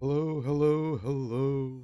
Hello, hello, hello.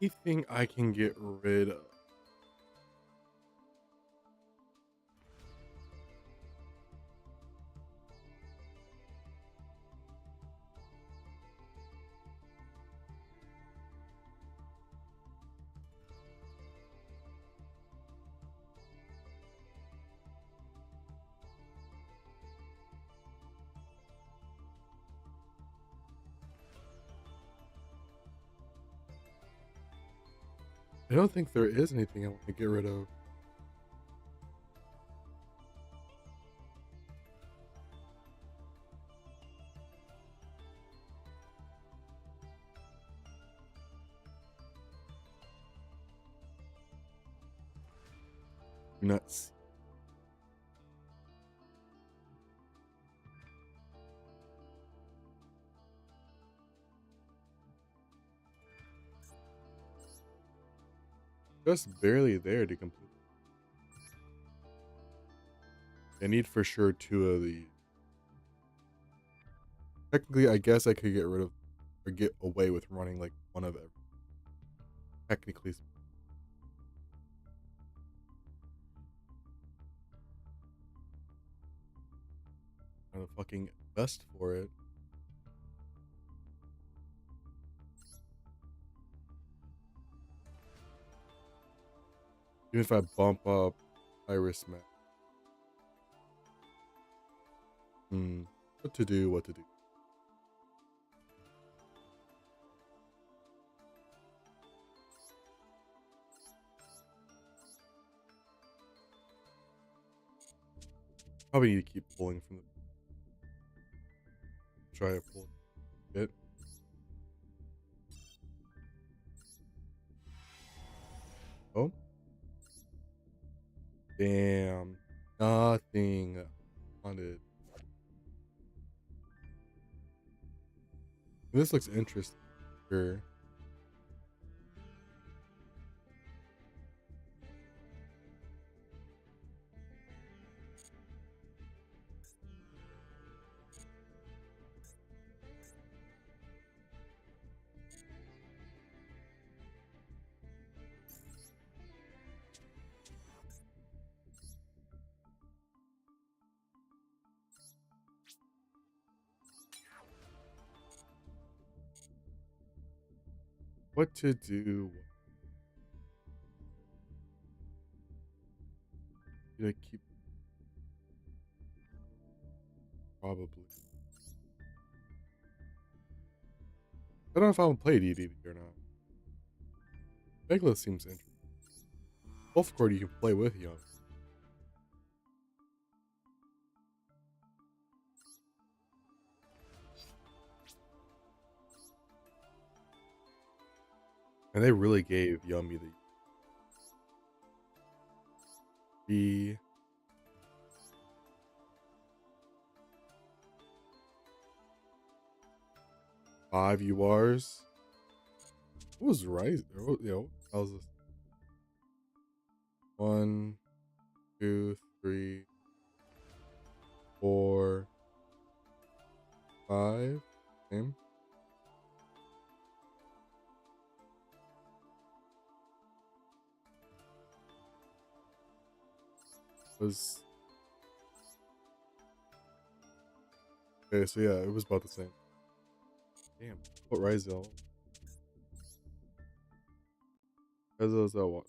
Anything I can get rid of. I don't think there is anything I want to get rid of. Nuts. Just barely there to complete. I need for sure two of these. Technically, I guess I could get rid of or get away with running like one of every. Technically, kind of fucking best for it. Even if I bump up Iris Max. What to do, what to do. Probably need to keep pulling from the try to pull it. Oh, damn. Nothing on it. This looks interesting. Sure. What to do? Should I keep probably? I don't know if I want to play DDD or not. Megla seems interesting. Both court you can play with Young. And they really gave Yummy the 5 URs. What was right? How was this? 1, 2, 3, 4, 5. Same. Was okay, so yeah, it was about the same. Damn. What Ryzel? Ryzel is that one.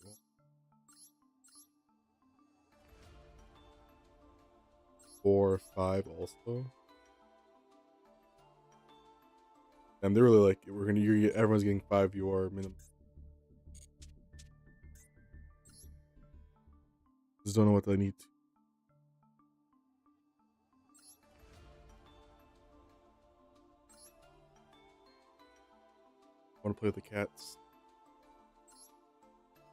4, 5 also. And they're really like, everyone's getting 5 VR minimum. Just don't know what they need to. I want to play with the cats.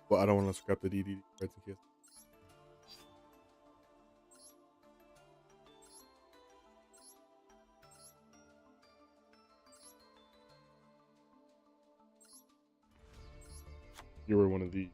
Well, I don't want to scrap the DD cards in case. You were one of these.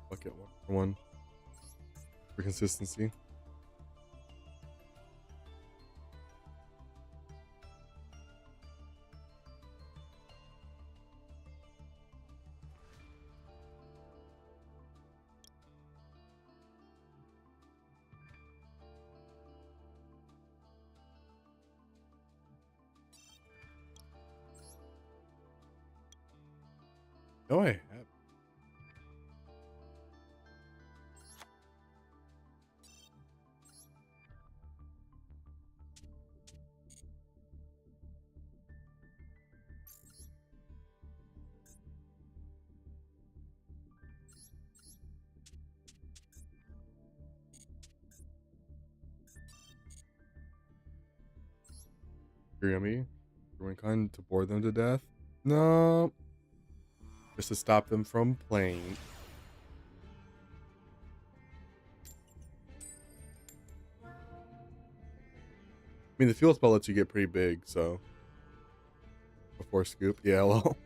Bucket one for consistency. Oh, I have. You're yummy. You're kind to bore them to death. No, just to stop them from playing. I mean, the fuel spell lets you get pretty big, so before scoop, yeah, well.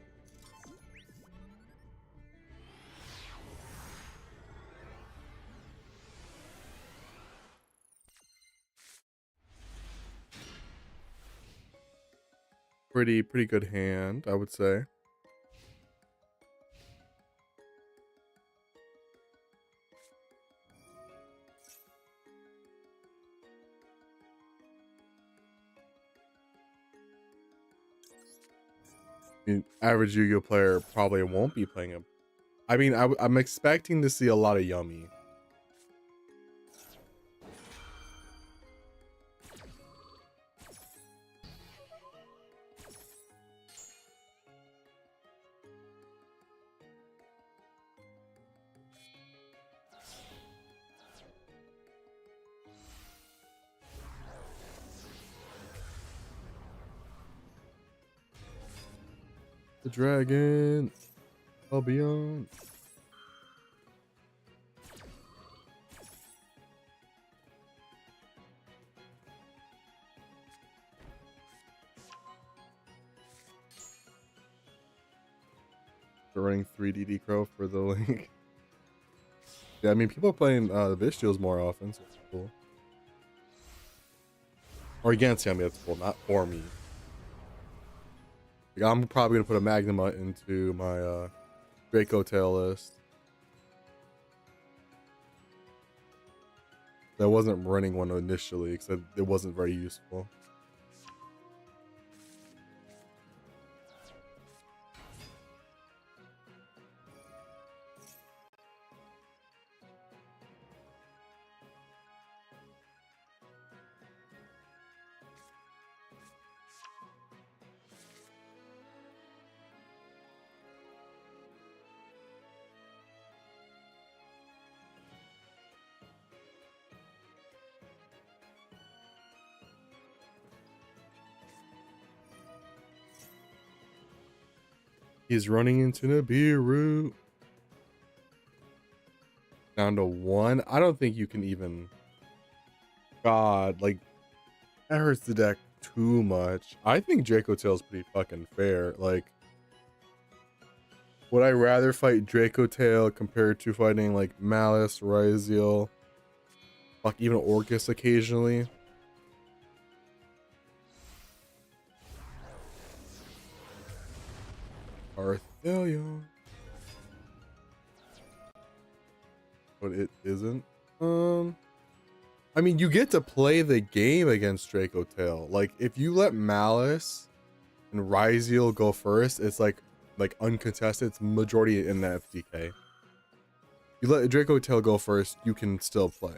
Pretty good hand, I would say. I mean, average Yu-Gi-Oh player probably won't be playing him. I mean, I'm expecting to see a lot of yummy. The dragon. I'll be on. They're running 3DD Crow for the link. Yeah, I mean, people are playing the Bestials more often, so it's cool. Or against him, it's cool, not for me. Like, I'm probably gonna put a Magnuma into my Draco Tail list. I wasn't running one initially because it wasn't very useful. He's running into Nibiru. Down to 1. I don't think you can even. God, like, that hurts the deck too much. I think Draco Tail's pretty fucking fair. Like, would I rather fight Draco Tail compared to fighting like Malice, Ryziel, fuck, even Orcus occasionally? Arthelion. But it isn't. I mean, you get to play the game against Draco Tail. Like, if you let Malice and Ryziel go first, it's like uncontested. It's majority in the FDK. You let Draco Tail go first, you can still play.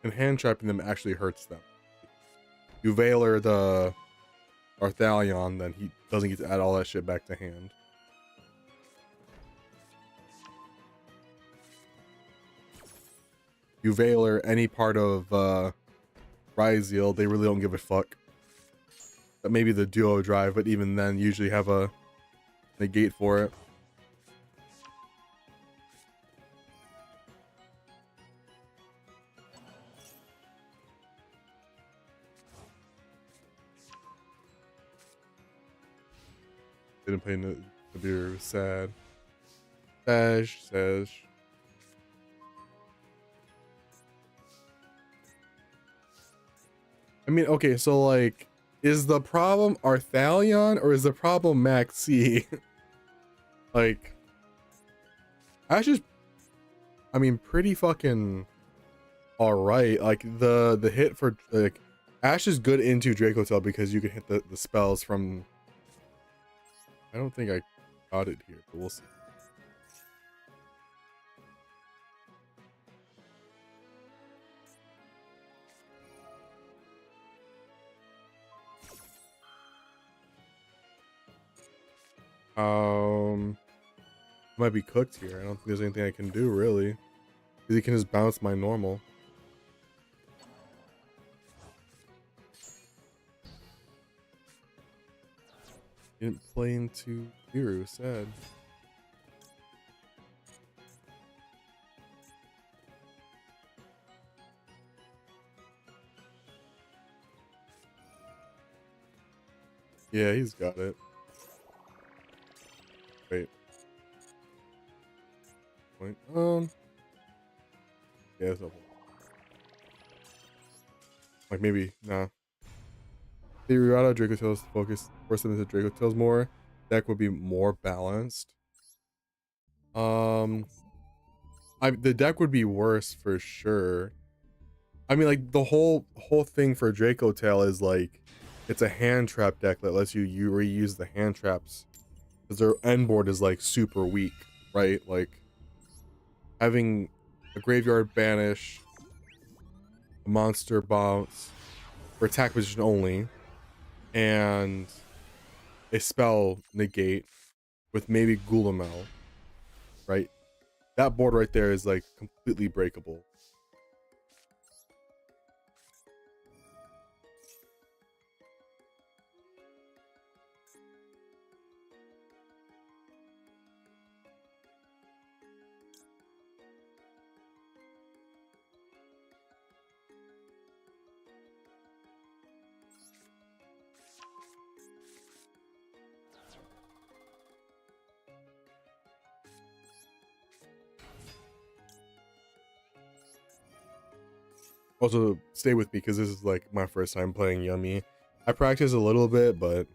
And hand trapping them actually hurts them. You Veiler the Arthalion, then he doesn't get to add all that shit back to hand. You Veiler any part of Ryziel, they really don't give a fuck. But maybe the duo drive, but even then usually have a negate for it. Didn't play Nibiru. Sad. Saj. I mean, okay, so like, is the problem Arthalion or is the problem Maxi? Like, Ash is, I mean, pretty fucking alright. Like, the hit for, like, Ash is good into Draco Tail because you can hit the spells from, I don't think I got it here, but we'll see. Might be cooked here. I don't think there's anything I can do really. Because he can just bounce my normal. Didn't play into Nibiru. Sad. Yeah, he's got it. Wait. Point. Yeah, it's up. Like maybe, nah. The Riata Draco Tails focus force them into Draco Tails more. Deck would be more balanced. The deck would be worse for sure. I mean, like the whole thing for Draco Tail is like it's a hand trap deck that lets you reuse the hand traps because their end board is like super weak, right? Like having a graveyard banish, a monster bounce for attack position only, and a spell negate with maybe Gulamel, right? That board right there is like completely breakable. Also, stay with me because this is like my first time playing Yummy. I practice a little bit, but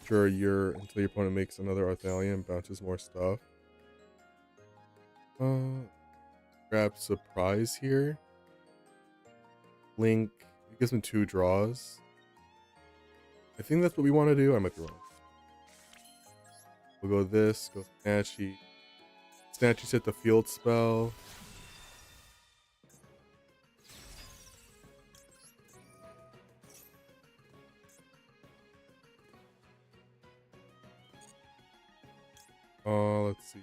sure, until your opponent makes another Arthalion, bounces more stuff. Grab surprise here. Link, it gives him 2 draws. I think that's what we want to do. I might be wrong. We'll go this, go Snatchy. Snatchy set the field spell. Let's see.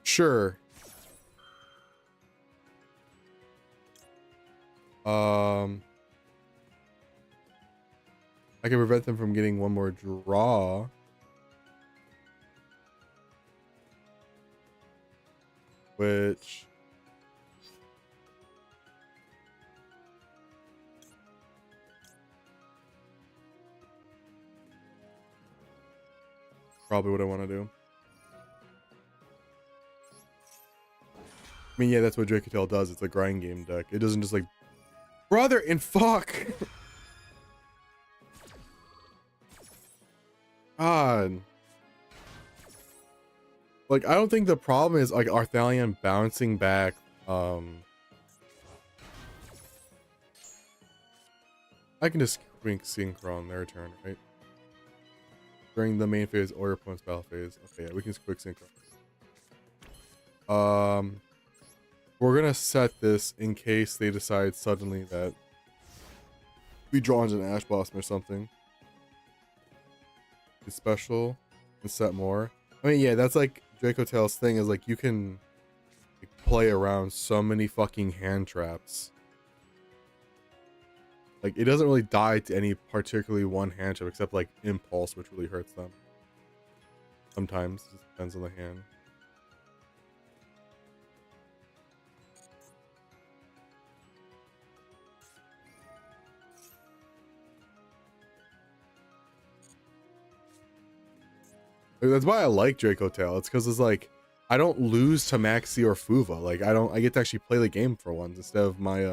Sure. I can prevent them from getting one more draw. Which probably what I want to do. I mean, yeah, that's what Dracotel does. It's a grind game deck. It doesn't just like, brother, and fuck. God. Like, I don't think the problem is like Arthalion bouncing back. I can just quick synchro on their turn, right? During the main phase or your opponent's battle phase. Okay, yeah, we can quick synchro. We're gonna set this in case they decide suddenly that we draw into an Ash Blossom or something. It's special and set more. I mean, yeah, that's like Dracotel's thing is like you can like, play around so many fucking hand traps. Like it doesn't really die to any particularly one hand trap except like Impulse, which really hurts them. Sometimes it just depends on the hand. That's why I like Dracotel. It's because it's like I don't lose to Maxi or Fuva. Like I get to actually play the game for once instead of my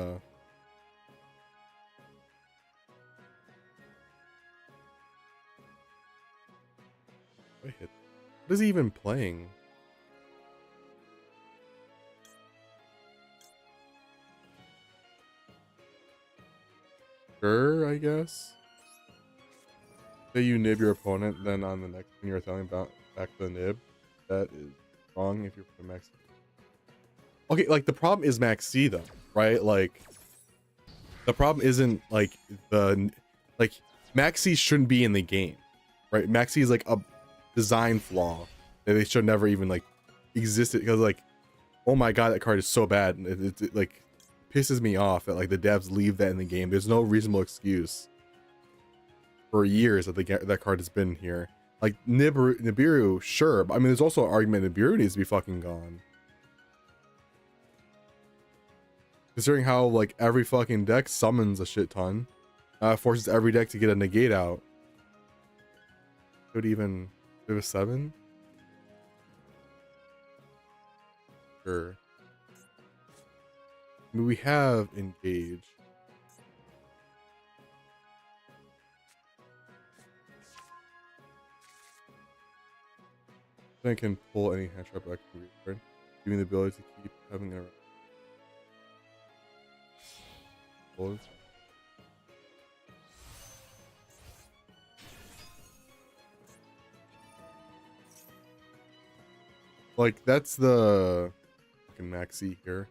what is he even playing? Sure, I guess. Say you nib your opponent, then on the next when you're telling about back to the nib. That is wrong if you're playing Max. Okay, like the problem is Max C though, right? Like the problem isn't like like Max C shouldn't be in the game, right? Max C is like a design flaw that they should never even like existed because like, oh my god, that card is so bad. It like pisses me off that like the devs leave that in the game. There's no reasonable excuse for years that that card has been here. Like Nibiru, sure, but I mean there's also an argument Nibiru needs to be fucking gone. Considering how like every fucking deck summons a shit ton, forces every deck to get a negate out. Could even give a 7? Sure. I mean, we have engage. Then I can pull any hand trap back from return, giving the ability to keep having a pulls. Like that's the fucking maxi here.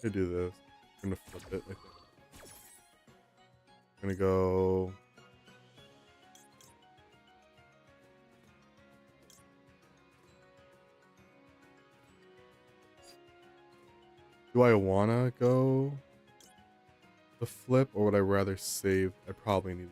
I'm gonna do this. I'm gonna flip it, I think. I'm gonna go. Do I wanna go the flip, or would I rather save? I probably need.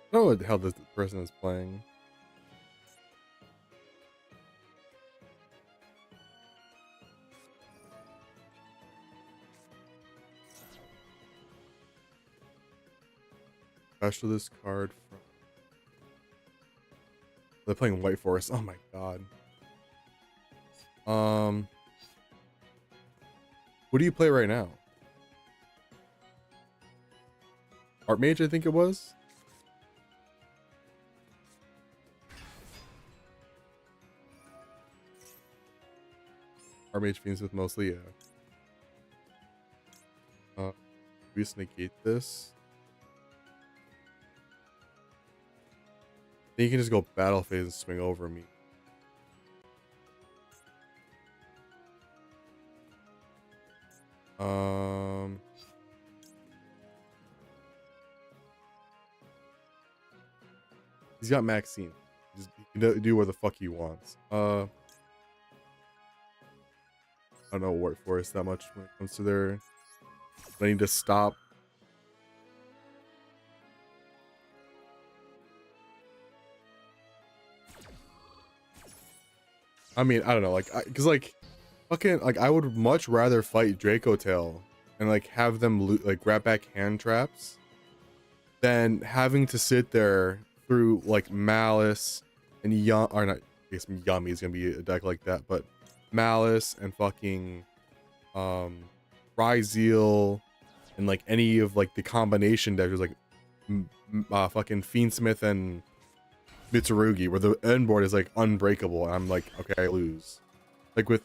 I don't know what the hell this person is playing. Special this card from. They're playing White Forest. Oh my god. What do you play right now? Archmage, I think it was. Archmage Fiends with mostly, yeah. We just negate this. Then you can just go battle phase and swing over me. He's got Maxine. He can do what the fuck he wants. I don't know White Forest that much when it comes to their. I need to stop. I mean, I don't know, like, cause like, fucking, like, I would much rather fight Draco Tail and like have them like grab back hand traps than having to sit there through like Malice and or not. I guess Yummy is gonna be a deck like that, but Malice and fucking Ryzeal and like any of like the combination decks like fucking Fiendsmith and Mitsurugi, where the end board is like unbreakable, and I'm like, okay, I lose. Like with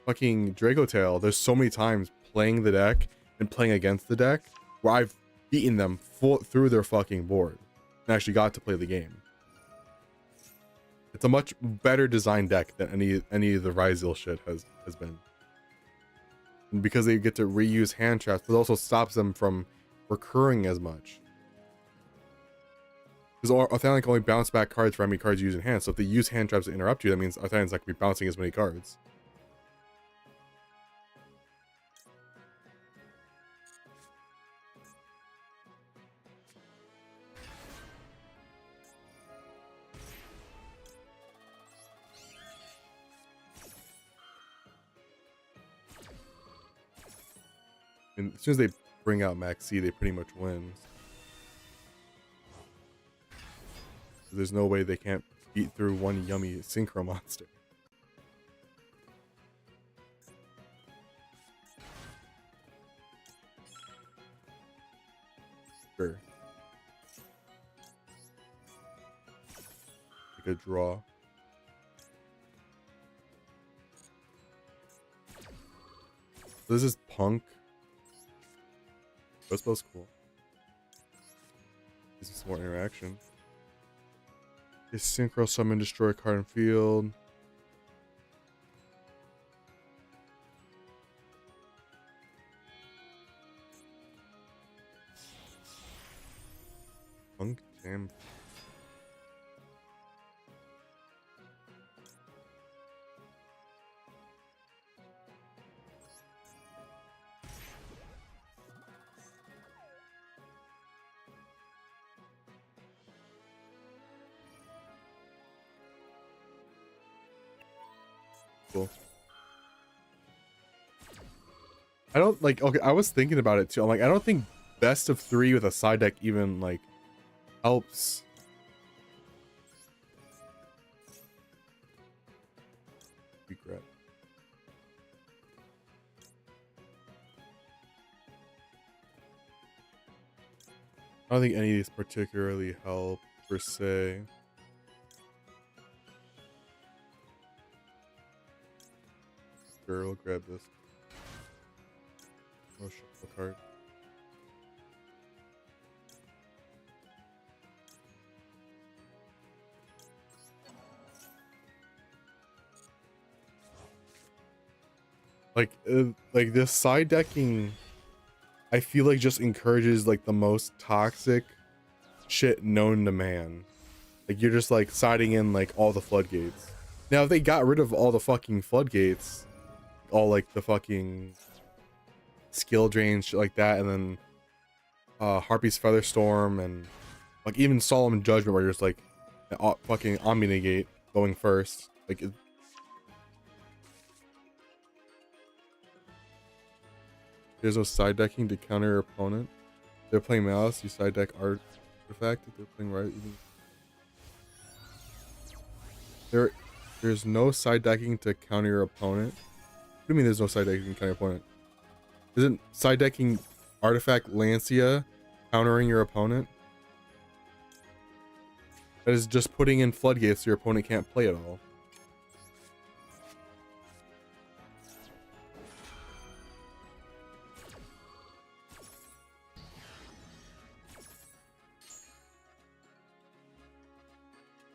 fucking Draco Tail, there's so many times playing the deck and playing against the deck where I've beaten them through their fucking board and actually got to play the game. It's a much better designed deck than any of the Ryzeal shit has been. And because they get to reuse hand traps, but also stops them from recurring as much. Because Arthanian can only bounce back cards for how many cards you use in hand. So if they use hand traps to interrupt you, that means Arthanian's not going to be bouncing as many cards. And as soon as they bring out Max C, they pretty much win. There's no way they can't beat through one Yummy Synchro monster. Sure. Like a draw. This is Punk. That spell's cool. Gives me some more interaction. His Synchro Summon, destroy a card in field. Punk Jam. Cool. I don't like, okay, I was thinking about it too. I'm like, I don't think best of 3 with a side deck even like helps. Regret. I don't think any of these particularly help per se. Sure, we'll grab this. No shuffle card. Like this side decking, I feel like just encourages like the most toxic shit known to man. Like you're just like siding in like all the floodgates. Now if they got rid of all the fucking floodgates, all like the fucking skill drains, shit like that, and then Harpy's Featherstorm and like even Solemn Judgment where you're just like fucking Omni Negate going first. Like there's no side decking to counter your opponent. If they're playing Malice, you side deck Artifact. If they're playing right, there's no side decking to counter your opponent. What do you mean there's no side decking to counter your opponent? Isn't side decking Artifact Lancia countering your opponent? That is just putting in floodgates so your opponent can't play at all.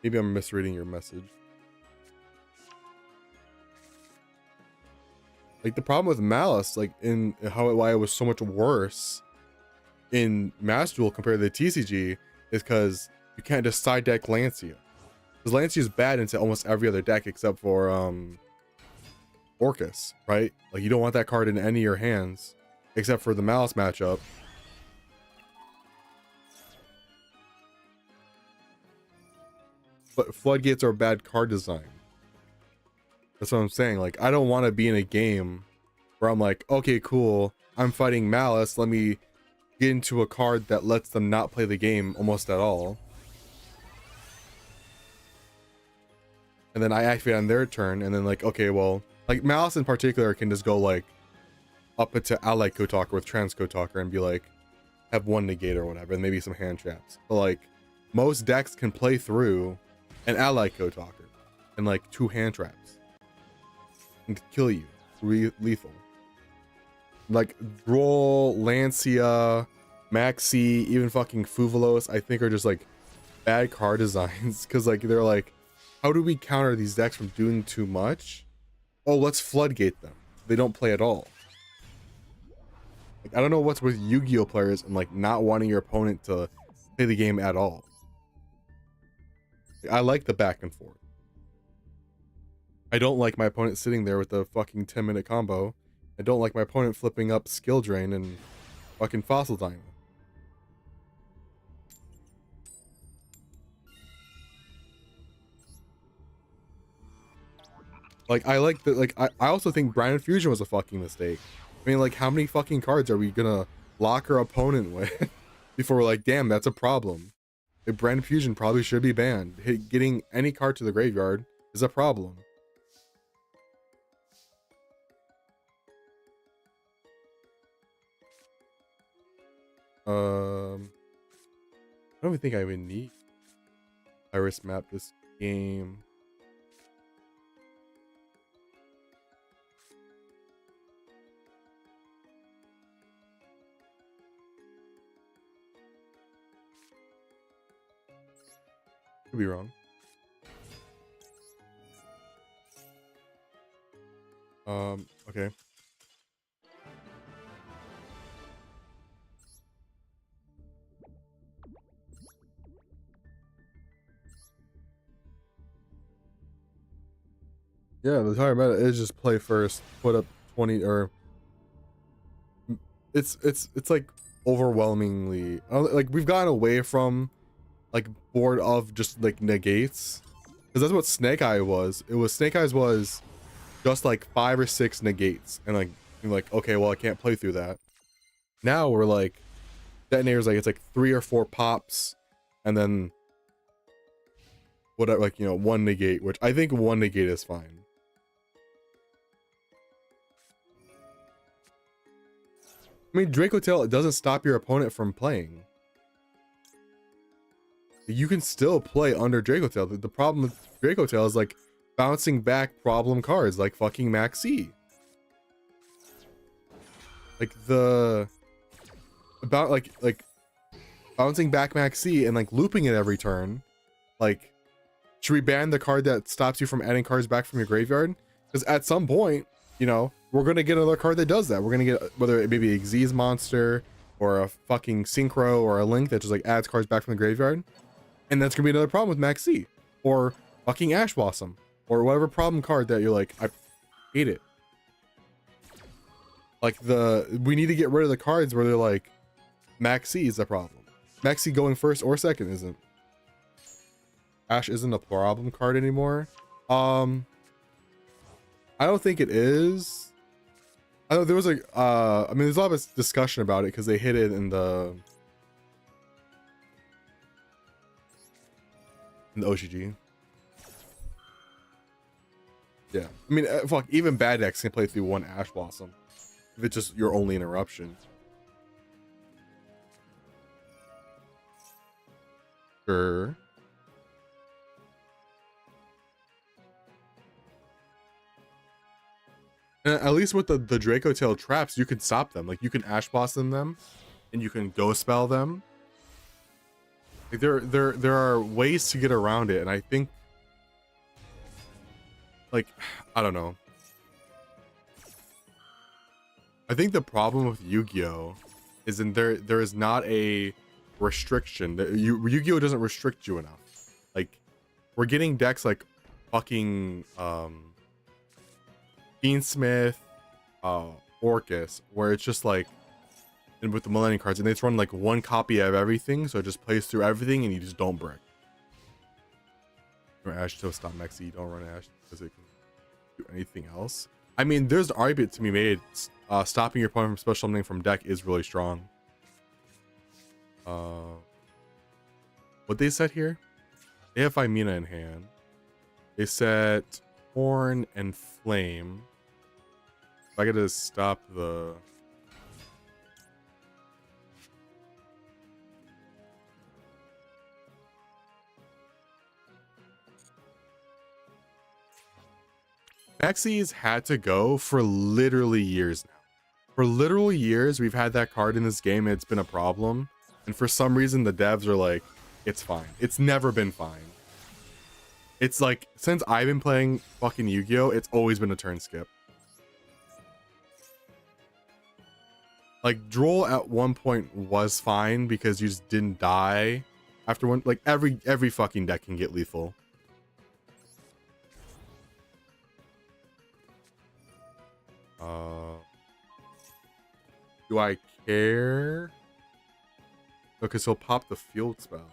Maybe I'm misreading your message. Like the problem with Malice, like in why it was so much worse in Master Duel compared to the TCG, is because you can't just side deck Lancia. Because Lancia is bad into almost every other deck except for Orcus, right? Like you don't want that card in any of your hands except for the Malice matchup. But floodgates are a bad card design. That's what I'm saying. Like I don't want to be in a game where I'm like, okay, cool, I'm fighting Malice, let me get into a card that lets them not play the game almost at all. And then I activate on their turn, and then like, okay, well, like Malice in particular can just go like up into Allied Kotalker with Trans Kotalker and be like, have one negate or whatever, and maybe some hand traps. But like most decks can play through an Allied Kotalker and like 2 hand traps and kill you lethal. Like Droll, Lancia, Maxi, even fucking Fuvalos, I think are just like bad card designs because like they're like, how do we counter these decks from doing too much? Oh, let's floodgate them. They don't play at all. Like, I don't know what's with Yu-Gi-Oh players and like not wanting your opponent to play the game at all. Like, I like the back and forth. I don't like my opponent sitting there with the fucking 10-minute combo. I don't like my opponent flipping up Skill Drain and fucking Fossil Dynamo. Like I like the like I also think Brand Fusion was a fucking mistake. I mean, like how many fucking cards are we gonna lock our opponent with before we're like, damn, that's a problem. Like, Brand Fusion probably should be banned. Getting any card to the graveyard is a problem. I don't even think I even need Iris Map this game. Could be wrong. Okay. Yeah, the entire meta is just play first, put up 20 or it's like overwhelmingly like we've gotten away from like board of just like negates because that's what Snake Eye was. It was Snake Eyes was just like 5 or 6 negates and like you're like, okay, well I can't play through that. Now we're like detonators, like it's like 3 or 4 pops and then whatever, like, you know, 1 negate, which I think 1 negate is fine. I mean, Draco Tail, it doesn't stop your opponent from playing. You can still play under Draco Tail. The problem with Draco Tail is like bouncing back problem cards like fucking Maxi. Like the about like bouncing back Maxi and like looping it every turn. Like, should we ban the card that stops you from adding cards back from your graveyard? Because at some point, you know, we're gonna get another card that does that. We're gonna get whether it may be a Xyz monster or a fucking Synchro or a Link that just like adds cards back from the graveyard. And that's gonna be another problem with Maxi or fucking Ash Blossom or whatever problem card that you're like, I hate it. Like we need to get rid of the cards where they're like, Maxi is a problem. Maxi going first or second isn't. Ash isn't a problem card anymore. I don't think it is. I know there was I mean, there's a lot of discussion about it because they hit it in the OCG. Yeah, I mean, fuck, even bad decks can play through one Ash Blossom if it's just your only interruption. Sure. And at least with the Draco Tail traps, you can stop them. Like, you can Ash Blossom them, and you can Ghost Spell them. Like, there are ways to get around it, and I think, like, I don't know. I think the problem with Yu-Gi-Oh is in there is not a restriction. Yu-Gi-Oh doesn't restrict you enough. Like, we're getting decks like fucking Beansmith, Orcus, where it's just like, and with the Millennium cards, and they just run like one copy of everything, so it just plays through everything, and you just don't brick. Or Ash to stop Maxi, you don't run Ash because it can do anything else. I mean, there's an argument to be made. Stopping your opponent from special summoning from deck is really strong. What they said here? They have Mina in hand. They set Horn and Flame. If I gotta stop the... Maxi's had to go for literally years now. For literal years, we've had that card in this game and it's been a problem. And for some reason, the devs are like, it's fine. It's never been fine. It's like, since I've been playing fucking Yu-Gi-Oh, it's always been a turn skip. Like, Droll at one point was fine because you just didn't die after one. Like, every fucking deck can get lethal. Do I care? Because he'll pop the field spell.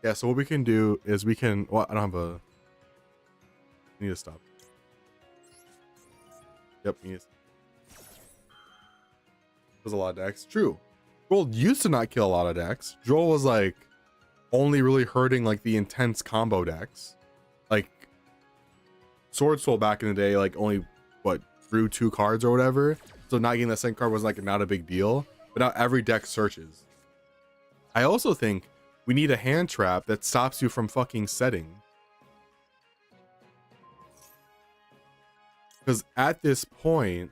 Yeah, so what we can do is we can... Well, I don't have a... I need to stop. Yep, there's a lot of decks. True. Droll used to not kill a lot of decks. Droll was like only really hurting like the intense combo decks. Like Sword Soul back in the day, like only what drew 2 cards or whatever. So not getting that second card was like not a big deal. But now every deck searches. I also think we need a hand trap that stops you from fucking setting. Because at this point,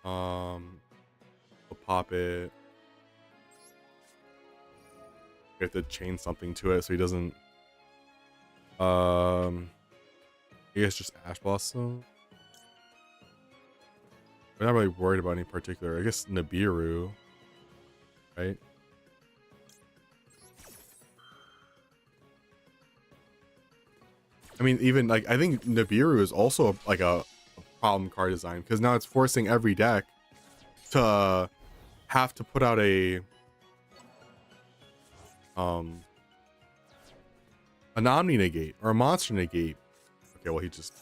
we'll pop it. We have to chain something to it so he doesn't. I guess just Ash Blossom. We're not really worried about any particular. I guess Nibiru, right? I mean, even like I think Nibiru is also like a problem card design because now it's forcing every deck to have to put out a an Omni negate or a monster negate. Okay, well he just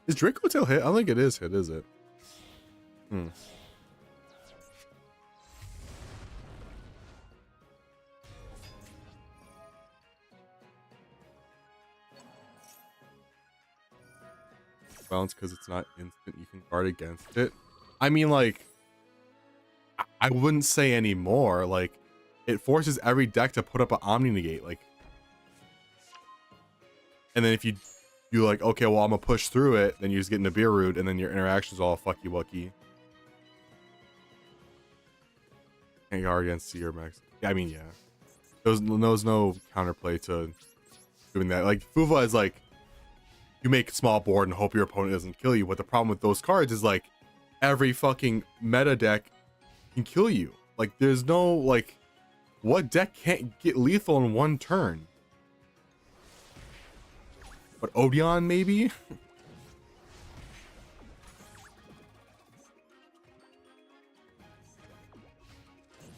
Is Draco Tail hit? I don't think it is hit, is it? Hmm. Bounce because it's not instant. You can guard against it. I mean, like, I wouldn't say anymore. Like, it forces every deck to put up an Omni Negate. Like, and then if you like, okay, well, I'm gonna push through it, then you just get into Beer Root, and then your interactions all fucky wucky. Can't guard against Seer Max. Yeah, I mean, yeah. There's no counterplay to doing that. Like, Fuva is like, you make a small board and hope your opponent doesn't kill you. But the problem with those cards is like, every fucking meta deck can kill you. Like, there's no, like, what deck can't get lethal in one turn? But Odeon, maybe?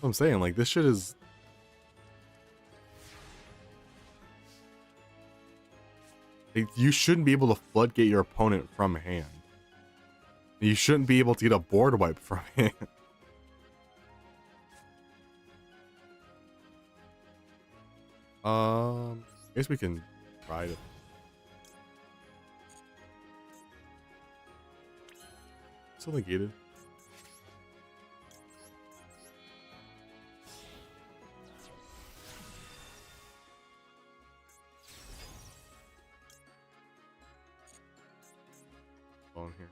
I'm saying, like, this shit is... You shouldn't be able to floodgate your opponent from hand. You shouldn't be able to get a board wipe from hand. I guess we can try it. Still negated. On here.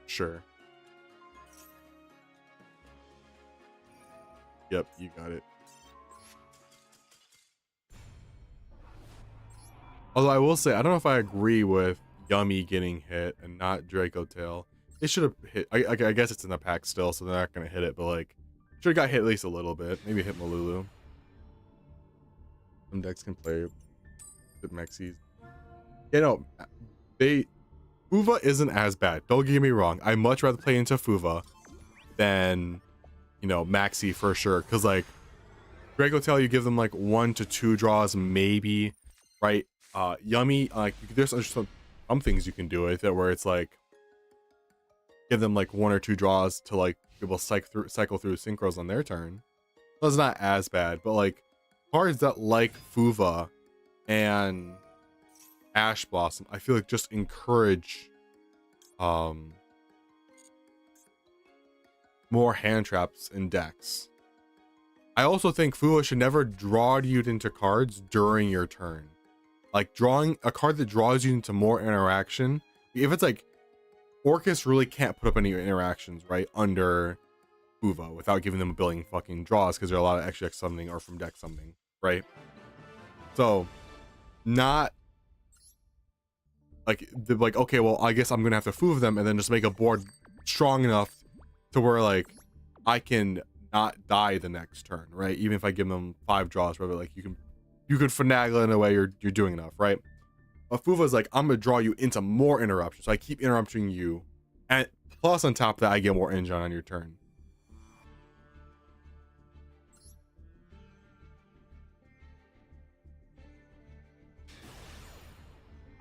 Sure. Yep, you got it. Although I will say, I don't know if I agree with Yummy getting hit and not Draco Tail. They should have hit. I guess it's in the pack still, so they're not gonna hit it. But like, should have got hit at least a little bit. Maybe hit Malulu. Some decks can play with Mexis. You know, Fuva isn't as bad. Don't get me wrong. I much rather play into Fuva than, you know, Maxi for sure. Cause like Draco Tail, you give them like 1 to 2 draws, maybe, right? Yummy, like there's some things you can do with it where it's like give them like 1 or 2 draws to like be able to cycle through synchros on their turn. So it's not as bad, but like cards that like Fuva and Ash Blossom, I feel like just encourage more hand traps in decks. I also think Fuva should never draw you into cards during your turn. Like drawing a card that draws you into more interaction. If it's like Orcus really can't put up any interactions right under Fuva without giving them a billion fucking draws because there are a lot of extra summoning or from deck summoning, right? So not like they're like, okay, well, I guess I'm gonna have to Fuva them and then just make a board strong enough to where like I can not die the next turn, right? Even if I give them 5 draws, whatever, like you can finagle in a way you're doing enough, right? But Fuva's like, I'm gonna draw you into more interruptions, so I keep interrupting you, and plus on top of that, I get more engine on your turn.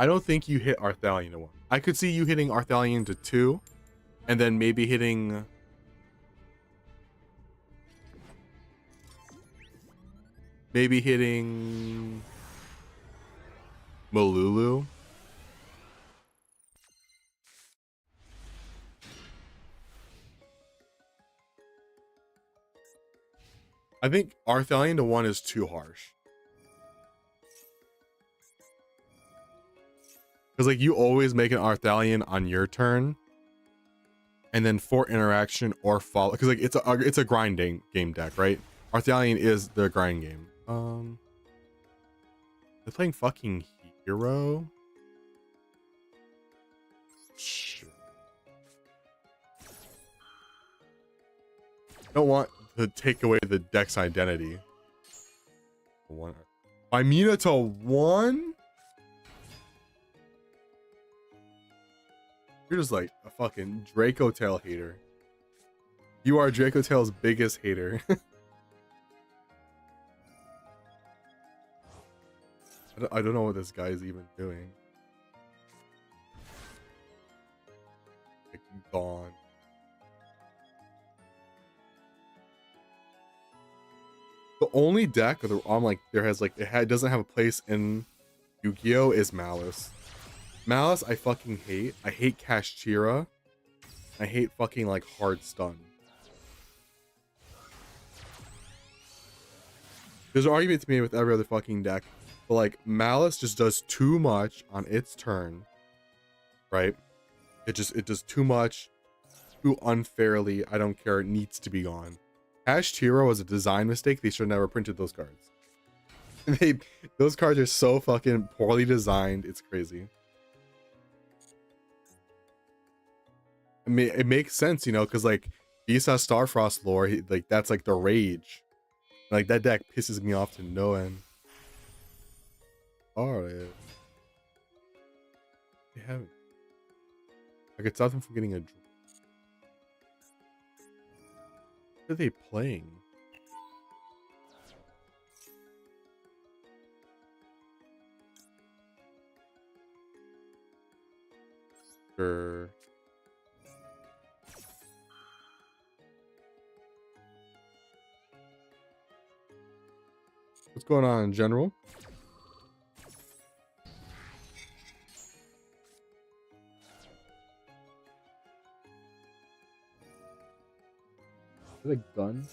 I don't think you hit Arthalion to 1. I could see you hitting Arthalion to 2, and then maybe hitting Malulu. I think Arthalion to 1 is too harsh. Because like you always make an Arthalion on your turn, and then for interaction or follow, because like it's a grinding game deck, right? Arthalion is the grind game. They're playing fucking Hero. Shit. I don't want to take away the deck's identity. 1. Mimina to 1? You're just like a fucking Draco Tail hater. You are Draco Tail's biggest hater. I don't know what this guy is even doing. Like, gone. The only deck that I'm like there has like doesn't have a place in Yu-Gi-Oh is Malice. Malice I fucking hate. I hate Kashchira. I hate fucking like hard stun. There's an argument to be made with every other fucking deck, but like Malice just does too much on its turn, right? It does too much, too unfairly. I don't care. It needs to be gone. Kashchira was a design mistake. They should have never printed those cards. Those cards are so fucking poorly designed. It's crazy. I mean, it makes sense, you know, because like Visa Starfrost lore, like that's like the rage. Like that deck pisses me off to no end. All right, they haven't. I could stop them from getting a. What are they playing? Sure. What's going on in general? Is it a gun?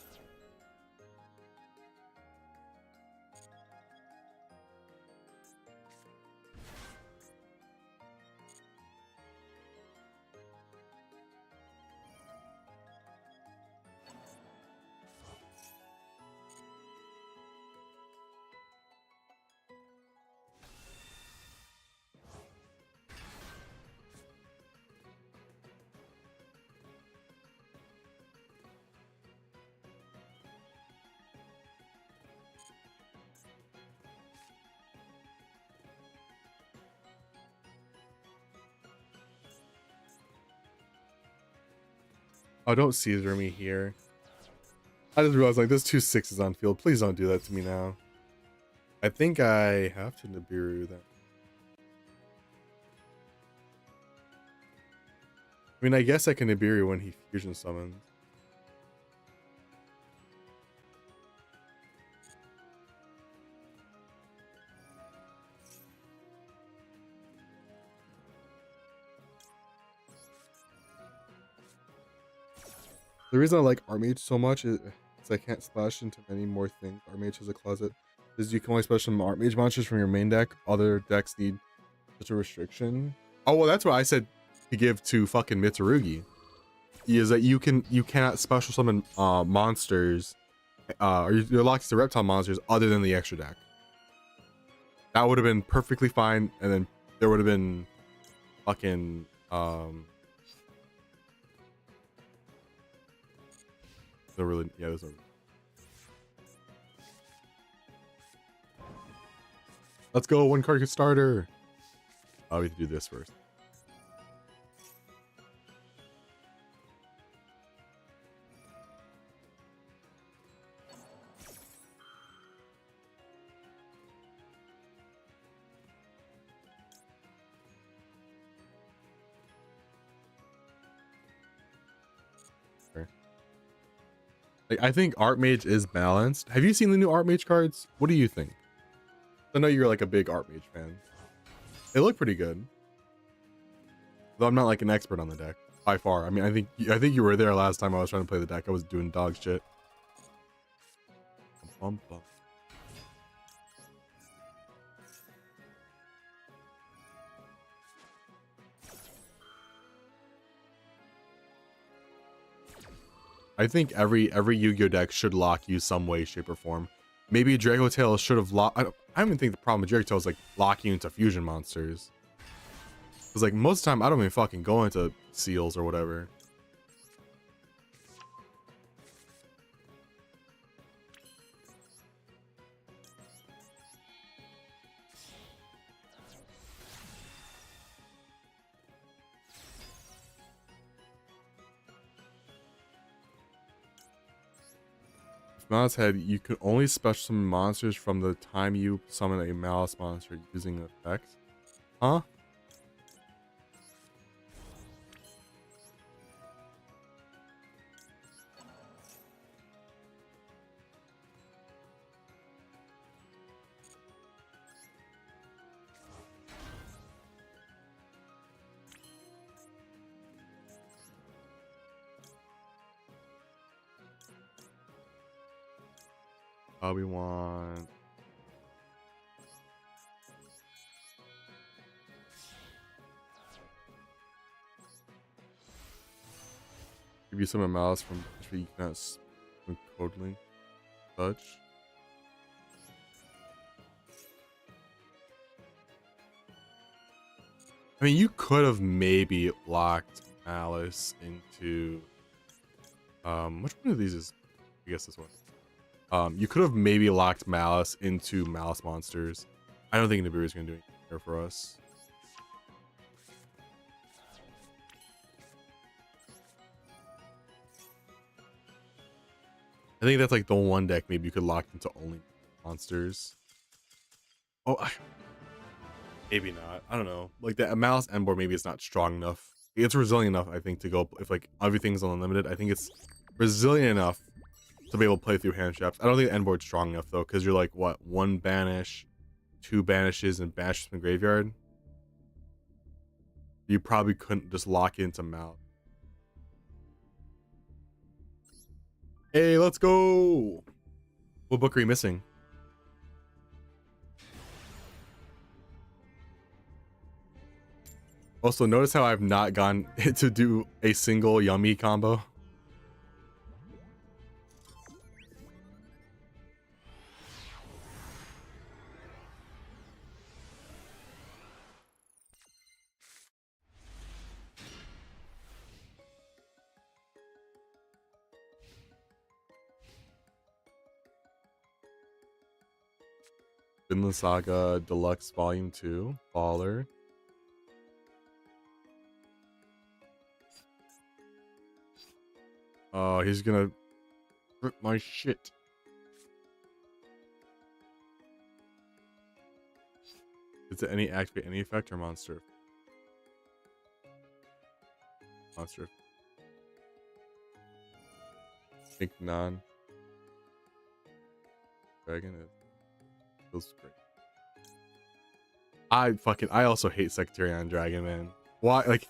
Oh, don't Caesar me here. I just realized like there's 2 6s on field. Please don't do that to me now. I think I have to Nibiru then. I mean, I guess I can Nibiru when he fusion summons. The reason I like Archmage so much is I can't splash into many more things. Archmage has a closet. Is you can only splash some Archmage monsters from your main deck. Other decks need such a restriction. Oh well, that's what I said to give to fucking Mitsurugi. Is that you cannot special summon monsters, or you're locked to reptile monsters other than the extra deck. That would have been perfectly fine, and then there would have been fucking no really, yeah, there's no. Let's go, 1 card starter. Oh, we have to do this first. Like, I think Archmage is balanced. Have you seen the new Archmage cards? What do you think? I know you're like a big Archmage fan. They look pretty good. Though I'm not like an expert on the deck by far. I mean, I think you were there last time I was trying to play the deck. I was doing dog shit. Bum, bum. I think every Yu-Gi-Oh deck should lock you some way, shape, or form. Maybe Draco Tail should have locked. I don't even think the problem with Draco Tail is like locking you into fusion monsters. Because like most of the time, I don't even fucking go into seals or whatever. Malice Head, you can only special summon monsters from the time you summon a Malice monster using effect. Huh? We want. Give you some malice from you cannot code link touch. I mean, you could have maybe locked malice into which one of these is, I guess this one. You could have maybe locked malice into malice monsters. I don't think Nibiru is gonna do anything here for us. I think that's like the one deck maybe you could lock into only monsters. Oh, maybe not. I don't know. Like the Malice end board, maybe it's not strong enough. It's resilient enough, I think, to go if like everything's unlimited. I think it's resilient enough to be able to play through hand traps. I don't think the end board's strong enough though, because you're like what, 1 banish, 2 banishes, and banishes from the graveyard. You probably couldn't just lock into Malice. Hey, let's go. What book are you missing? Also, notice how I've not gone to do a single yummy combo. Vinland Saga Deluxe Volume 2, Baller. Oh, he's gonna rip my shit. Is it any activate any effect or monster? Monster. I think none. Dragon is feels great. I also hate Secretary on Dragon, man. Why? Like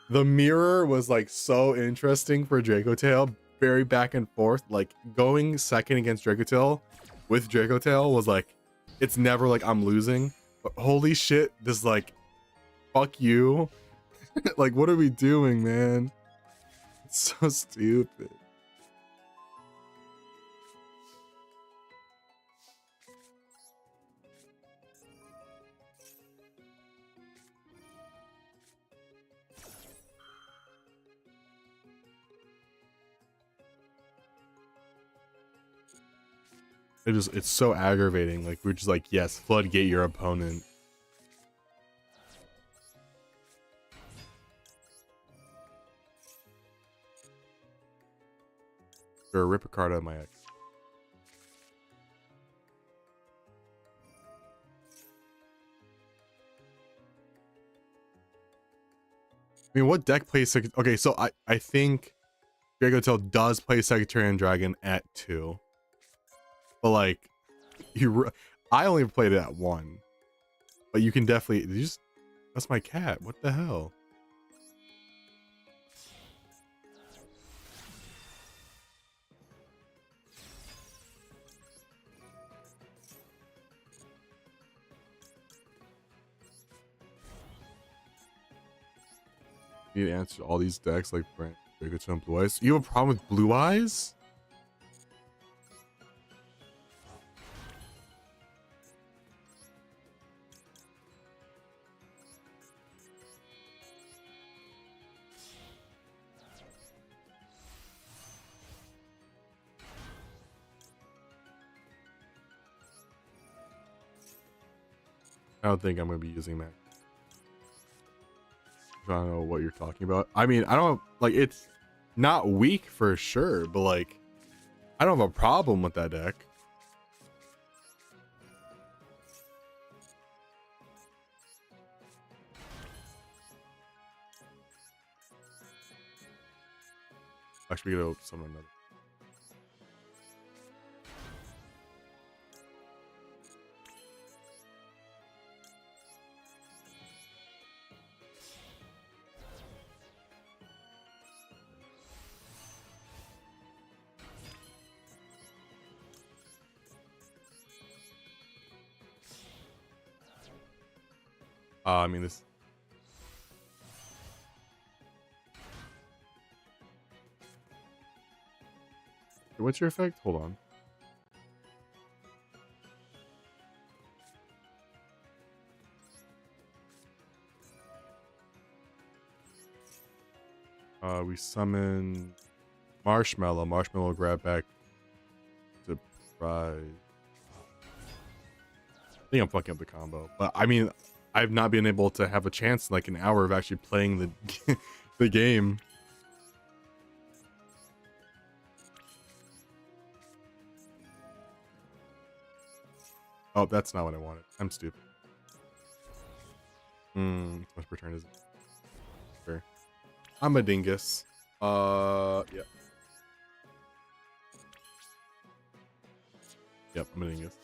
the mirror was like so interesting for Draco Tail, very back and forth. Like going second against Draco Tail with Draco Tail was like, it's never like I'm losing. But holy shit, this like, fuck you. Like, what are we doing, man? It's so stupid. It's so aggravating. Like we're just like, yes, floodgate your opponent. Or rip a card out of my ex. I mean, what deck plays okay, so I think Draco Tail does play Secretarian Dragon at 2. But like I only played it at 1. But you can definitely that's my cat. What the hell? You need to answer all these decks like Brent, Draco Tail, and Blue Eyes. You have a problem with Blue Eyes? I don't think I'm gonna be using that. I don't know what you're talking about. I mean, I don't like it's not weak for sure, but like I don't have a problem with that deck. Actually, we gotta summon another. I mean this. What's your effect? Hold on. We summon Marshmallow. Marshmallow will grab back surprise. I think I'm fucking up the combo, but I mean, I've not been able to have a chance in like an hour of actually playing the the game. Oh, that's not what I wanted. I'm stupid. Must return is sure. I'm a dingus. Yep. Yep, I'm a dingus.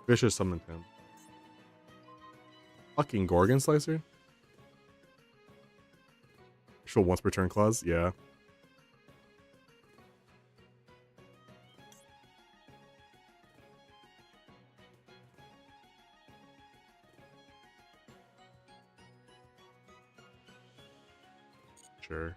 Vicious summoned him. Fucking Gorgon Slicer? Actual once per turn clause? Yeah. Sure.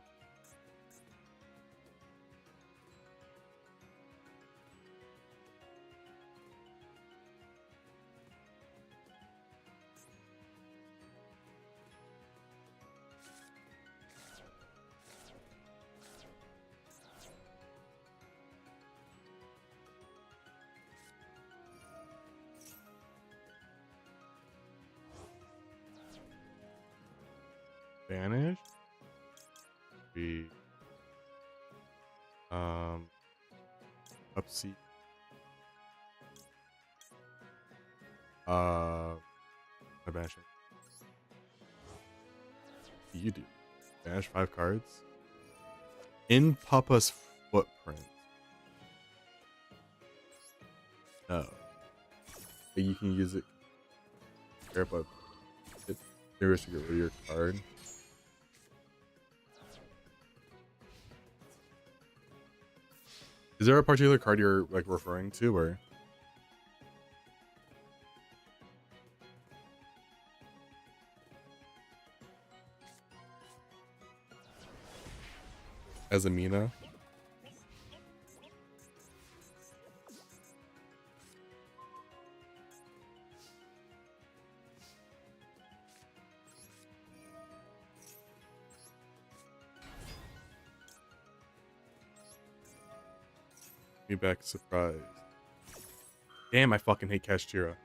Banish? Be upseat. I banish it. You do. Banish 5 cards. In Papa's footprint. No. But you can use it. Care about it. You're to get rid of your card. Is there a particular card you're like referring to, or? As Amina? Me back surprise. Damn, I fucking hate Kashtira.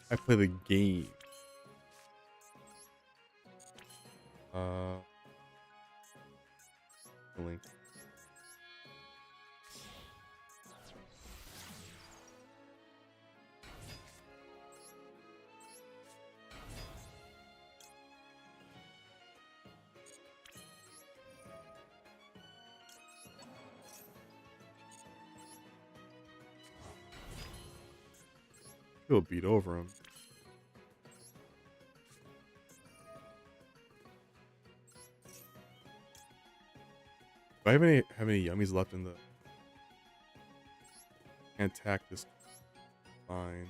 I play the game. Link. He'll beat over him. Do I have any yummies left in the? Can't attack this. Fine.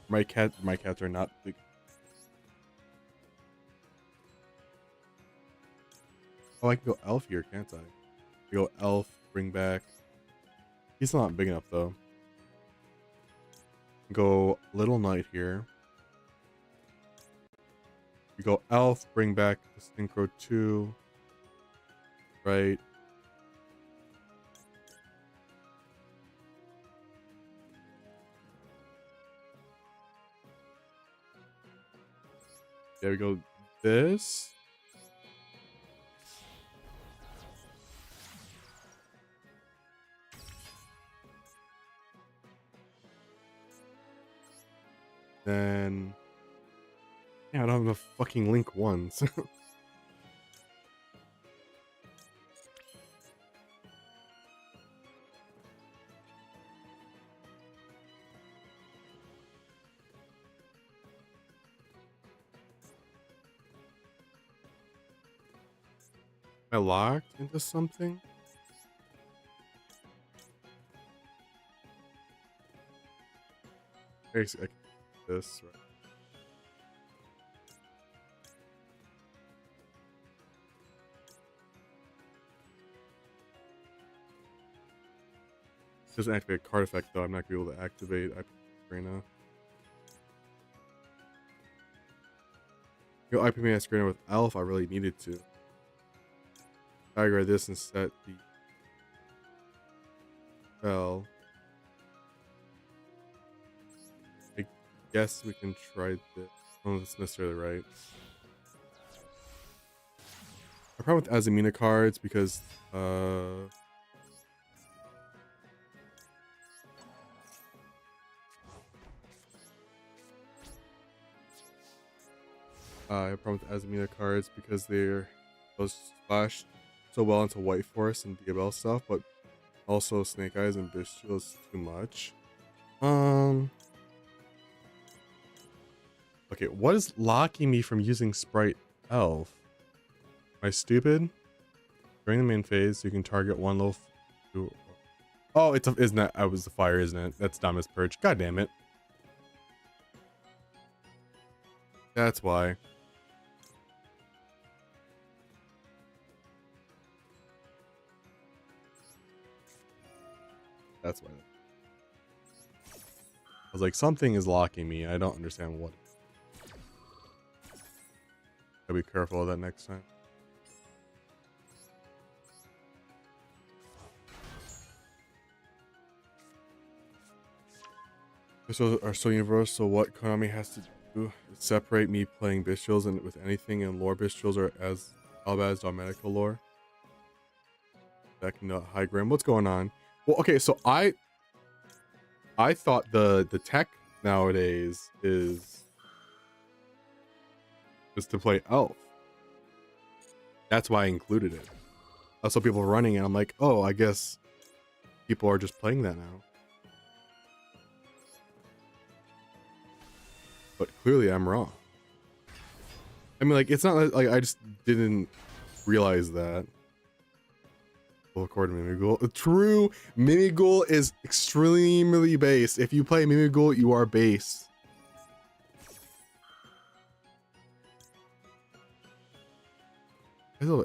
My cats are not big. Oh, I can go elf here, can't I? Go elf, bring back. He's not big enough though. Go little knight here. You go elf, bring back the synchro 2. Right. There we go. This. Then. Yeah, I don't have enough fucking link ones. I locked into something? Basically, this, right? Doesn't activate a card effect though. I'm not gonna be able to activate IP right now. Yo, IP Masquerade with Elf. I really needed to. I grab this and set the spell. I guess we can try this. I don't know if it's necessarily right. The problem with Azamina cards because I have a problem with Azamina cards because they're those splash so well into White Forest and DBL stuff, but also Snake Eyes and Bestial is too much. Okay, what is locking me from using Sprite Elf? Am I stupid? During the main phase, you can target one low. Oh, isn't that? I was the fire, isn't it? That's dumb as perch. God damn it. That's why. That's why. I was like, something is locking me. I don't understand what. Gotta be careful of that next time. Pistols are so universal. What Konami has to do is separate me playing Bestials and with anything in lore Bestials or as Albaz Dogmatical lore. Back in High Grim. What's going on? Well, okay, so I thought the tech nowadays is to play Elf. That's why I included it. I saw people running and I'm like, oh, I guess people are just playing that now. But clearly I'm wrong. I mean, like, it's not like I just didn't realize that. Well, according to Mimighoul, true, Mimighoul is extremely base. If you play Mimighoul, you are base. We're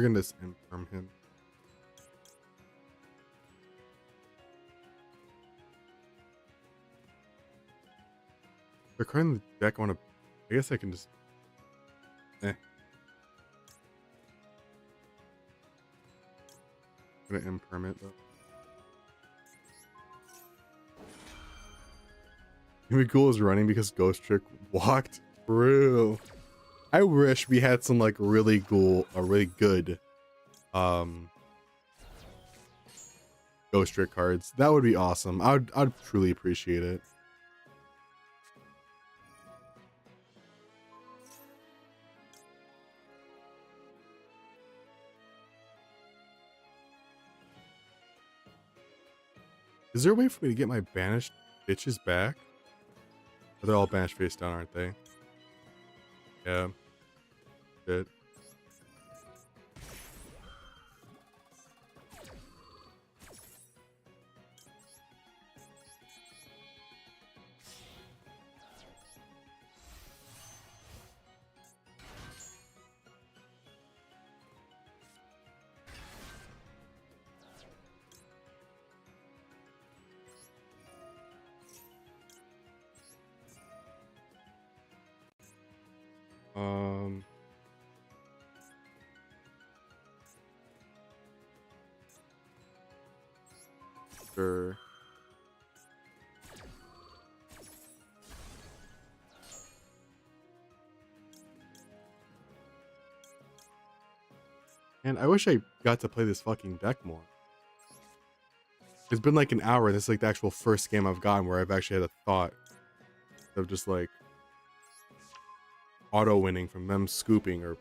gonna just imperm him. They're crying the deck. I guess I can just. I'm gonna imperm it though. Mimighoul is running because Ghost Trick walked through. I wish we had some like really good Ghost Trick cards. That would be awesome. I'd truly appreciate it. Is there a way for me to get my banished bitches back? They're all banished face down, aren't they? Yeah. Good. Sure. And I wish I got to play this fucking deck more. It's been like an hour, and this is like the actual first game I've gotten where I've actually had a thought of just like auto winning from them scooping or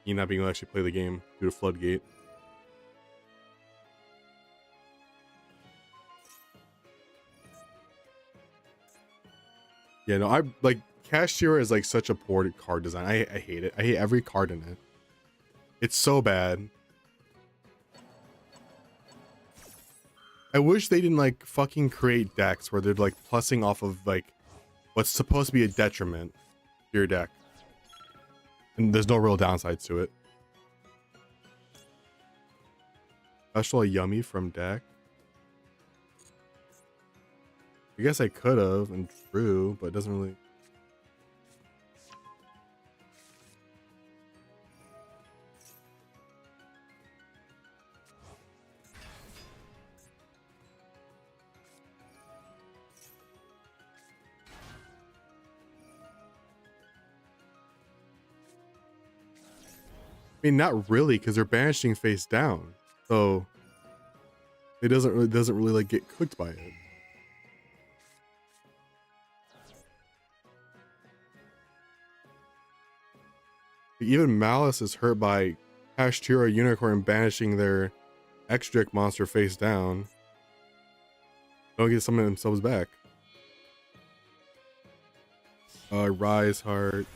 you not being able to actually play the game due to Floodgate. Yeah, no, I like Cashier is like such a poor card design. I hate it. I hate every card in it. It's so bad. I wish they didn't like fucking create decks where they're like plussing off of like what's supposed to be a detriment to your deck. And there's no real downsides to it. Special yummy from deck. I guess I could have and true, but it doesn't really. I mean, not really, because they're banishing face down, so it doesn't really like get cooked by it. Even Malice is hurt by Hashtira Unicorn banishing their X-Drake monster face down. Don't get some of themselves back. Rise Heart.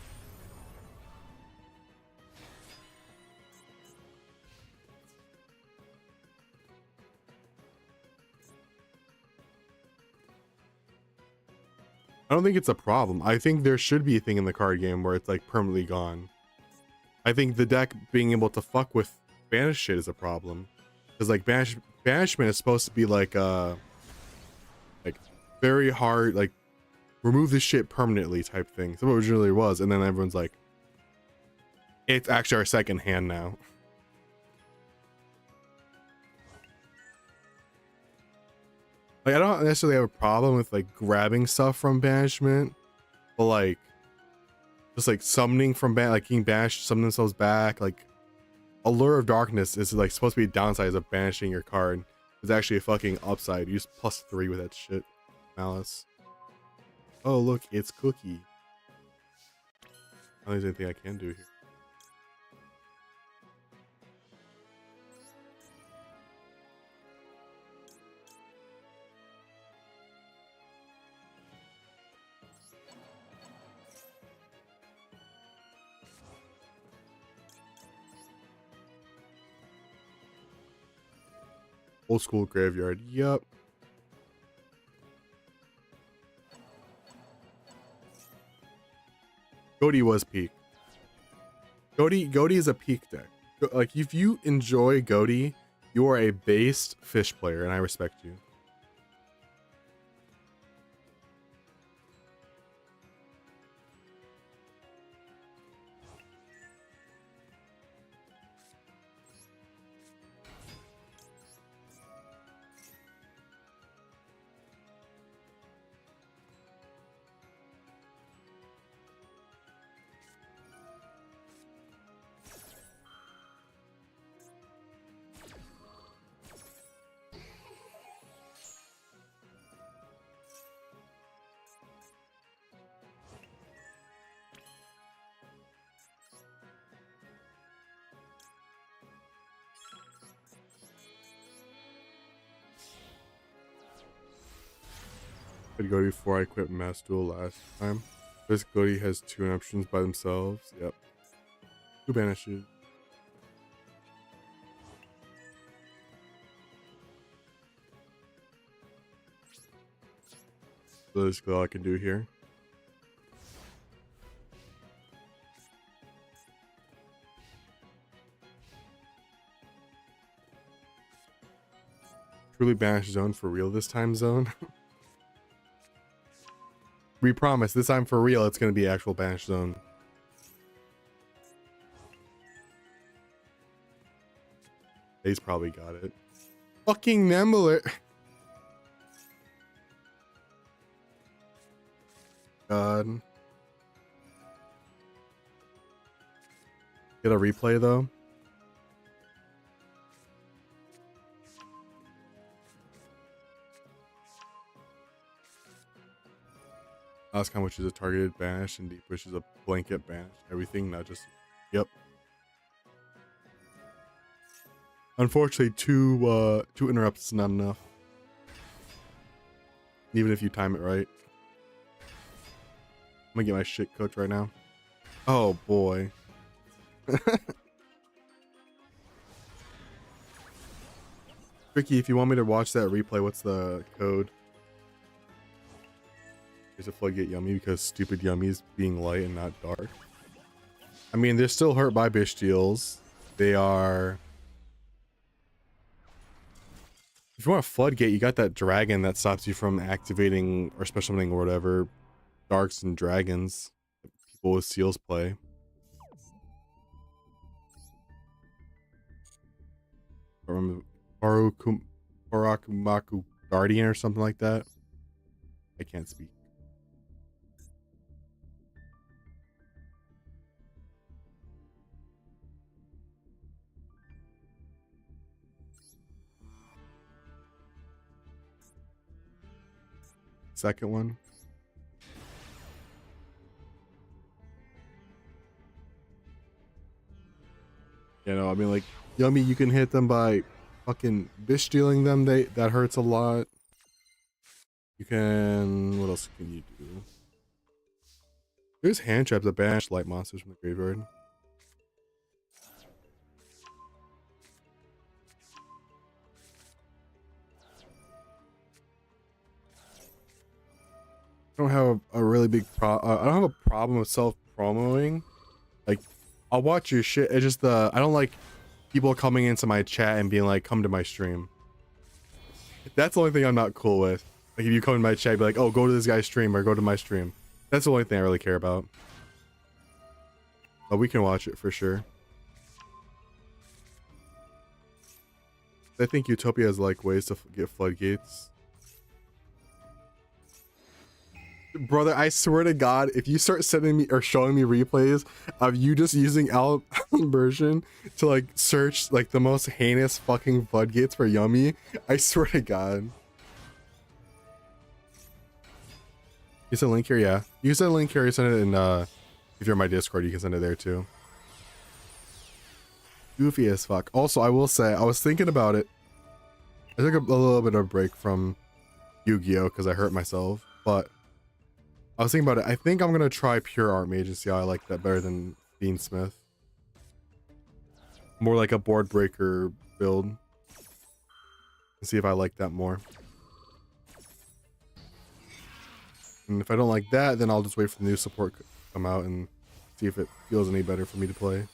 I don't think it's a problem. I think there should be a thing in the card game where it's like permanently gone. I think the deck being able to fuck with banish shit is a problem. Because like banishment is supposed to be like very hard, like remove this shit permanently type thing. So what it originally was, and then everyone's like, it's actually our second hand now. Like I don't necessarily have a problem with like grabbing stuff from banishment, but like just like summoning from like getting banished, summon themselves back. Like Allure of Darkness is like supposed to be a downside of banishing your card. It's actually a fucking upside. You use +3 with that shit. Malice. Oh look, it's Cookie. I don't think there's anything I can do here. Old school graveyard. Yup. Goaty was peak. Goaty is a peak deck. Like if you enjoy Goaty, you are a based fish player, and I respect you. I'd go before I quit Mass Duel last time. This Goaty has 2 options by themselves. Yep. 2 banishes. So this is all I can do here. Truly banish zone for real this time, zone. We promise this time for real it's gonna be actual banish zone. He's probably got it. Fucking Nemler. God. Get a replay though. Ascon, which is a targeted banish, and Deep Wish is a blanket banish. Everything, not just. Yep. Unfortunately, two interrupts is not enough. Even if you time it right. I'm gonna get my shit cooked right now. Oh boy. Tricky, if you want me to watch that replay, what's the code? Is a floodgate yummy because stupid yummies being light and not dark? I mean, they're still hurt by bestials. They are. If you want a floodgate, you got that dragon that stops you from activating or special summoning or whatever. Darks and dragons. People with seals play. Parakumaku Guardian or something like that. I can't speak. Second one. You know, I mean, like, yummy, you can hit them by fucking bitch stealing them. That hurts a lot. You can, what else can you do? There's hand traps that banish light monsters from the graveyard. I don't have a really big I don't have a problem with self-promoing. Like, I'll watch your shit. It's just I don't like people coming into my chat and being like, come to my stream. That's the only thing I'm not cool with. Like, if you come to my chat, be like, oh, go to this guy's stream or go to my stream. That's the only thing I really care about. But we can watch it for sure. I think Utopia has like ways to get floodgates. Brother, I swear to God, if you start sending me or showing me replays of you just using Alan version to like search like the most heinous fucking floodgates for yummy, I swear to God. You send a link here, yeah. You send a link here, you send it in if you're in my Discord, you can send it there too. Goofy as fuck. Also, I will say, I was thinking about it. I took a little bit of a break from Yu-Gi-Oh! Because I hurt myself, but I was thinking about it. I think I'm gonna try Pure Art Mage and see how I like that better than Beansmith. More like a board breaker build. And see if I like that more. And if I don't like that, then I'll just wait for the new support to come out and see if it feels any better for me to play.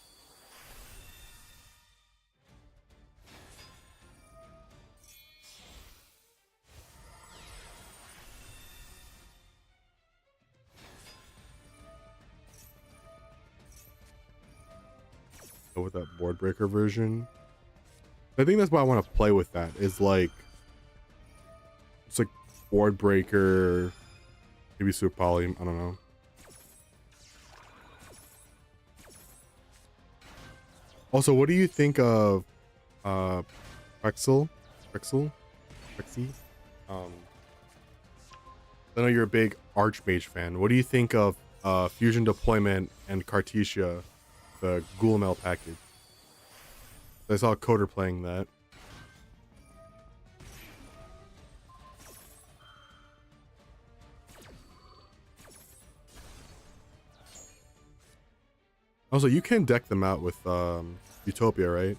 With that board breaker version, I think that's why I want to play with that. Is like it's like board breaker, maybe super poly. I don't know. Also, what do you think of Prexel? I know you're a big Archmage fan. What do you think of Fusion Deployment and Cartesia? The Ghoulmel package. I saw Coder playing that. Also, you can deck them out with Utopia, right?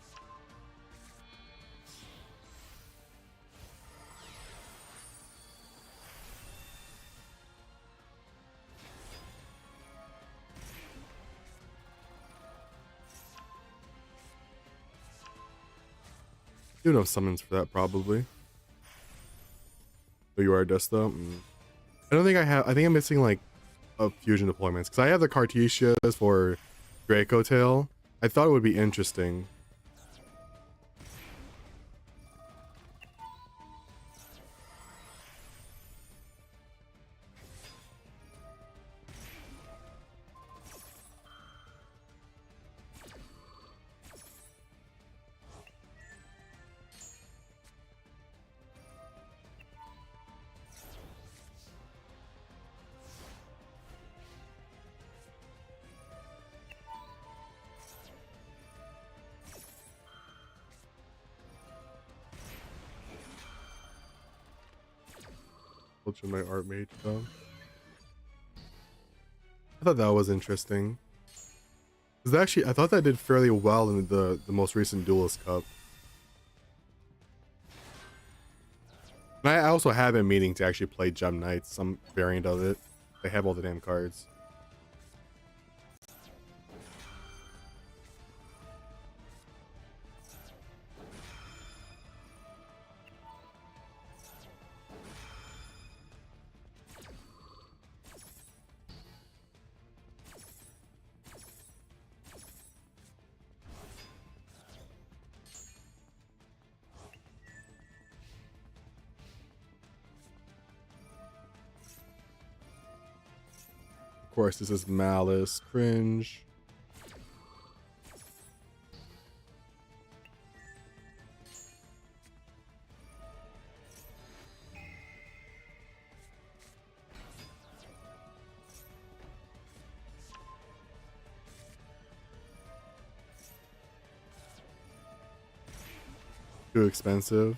You don't have summons for that, probably. Oh, you are Dust though? I don't think I have. I think I'm missing like a fusion deployments because I have the Cartesias for Draco Tail. I thought it would be interesting. My art mage though. I thought that was interesting. Because actually, I thought that did fairly well in the most recent Duelist Cup. And I also have been meaning to actually play Gem Knights, some variant of it. They have all the damn cards. Of course, this is Malice, cringe. Too expensive.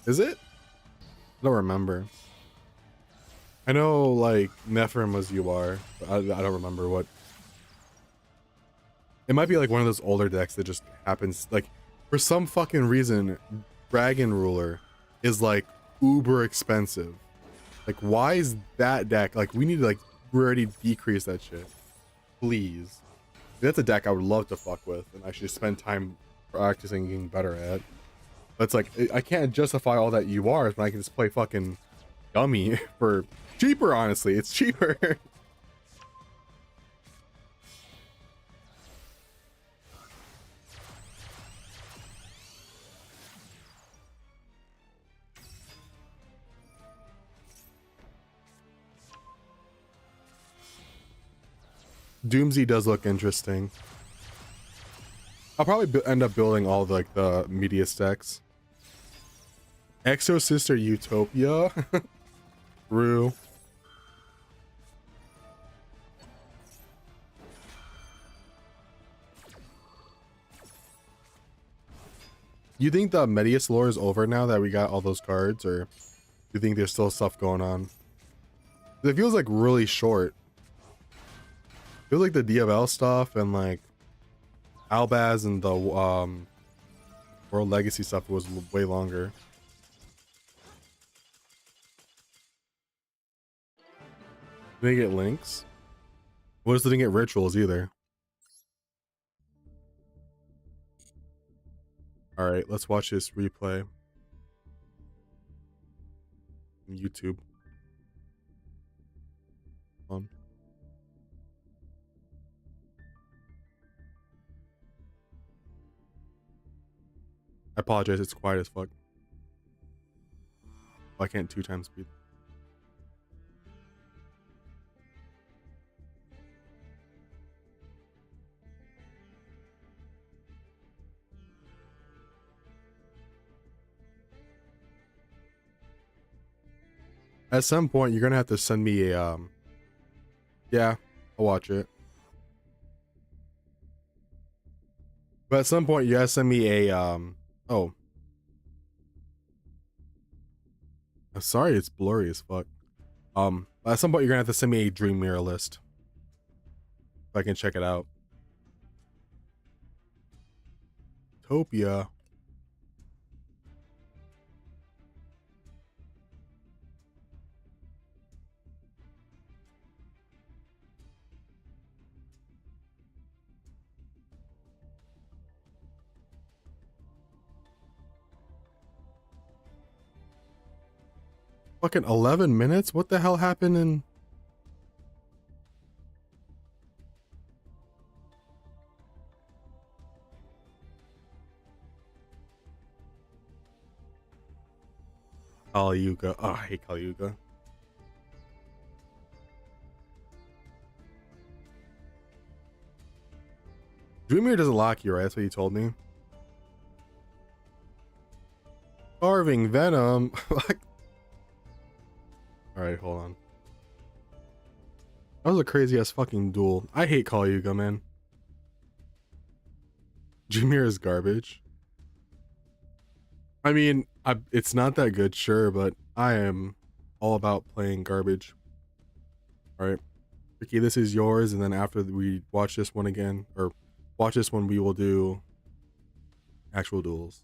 Is it? I don't remember. I know like Nephrim was UR, but I don't remember what. It might be like one of those older decks that just happens like for some fucking reason Dragon Ruler is like uber expensive. Like why is that deck like we need to like already decrease that shit. Please. That's a deck I would love to fuck with and actually spend time practicing and getting better at. But it's like I can't justify all that URs when I can just play fucking dummy for cheaper, honestly. It's cheaper. Doomsday does look interesting. I'll probably end up building all like the media stacks. Exo Sister Utopia. Rue. You think the Medius lore is over now that we got all those cards, or do you think there's still stuff going on? It feels like really short. It feels like the DFL stuff and like Albaz and the World Legacy stuff was way longer. Did they get links? What does didn't get rituals either? All right, let's watch this replay. YouTube. On. I apologize, it's quiet as fuck. Why can't 2 times speed? At some point, you're gonna have to send me a yeah, I'll watch it. But at some point, you gotta send me a oh. I'm sorry, it's blurry as fuck. At some point, you're gonna have to send me a Dream Mirror list so I can check it out. Topia. Fucking 11 minutes? What the hell happened in... Kali Yuga. Oh, I hate Kali Yuga. Dreamer doesn't lock you, right? That's what you told me. Carving Venom. Alright, hold on. That was a crazy ass fucking duel. I hate Kali Yuga, man. Dreamer is garbage. I mean, it's not that good, sure, but I am all about playing garbage. Alright. Ricky, this is yours, and then after we watch this one again, or watch this one, we will do actual duels.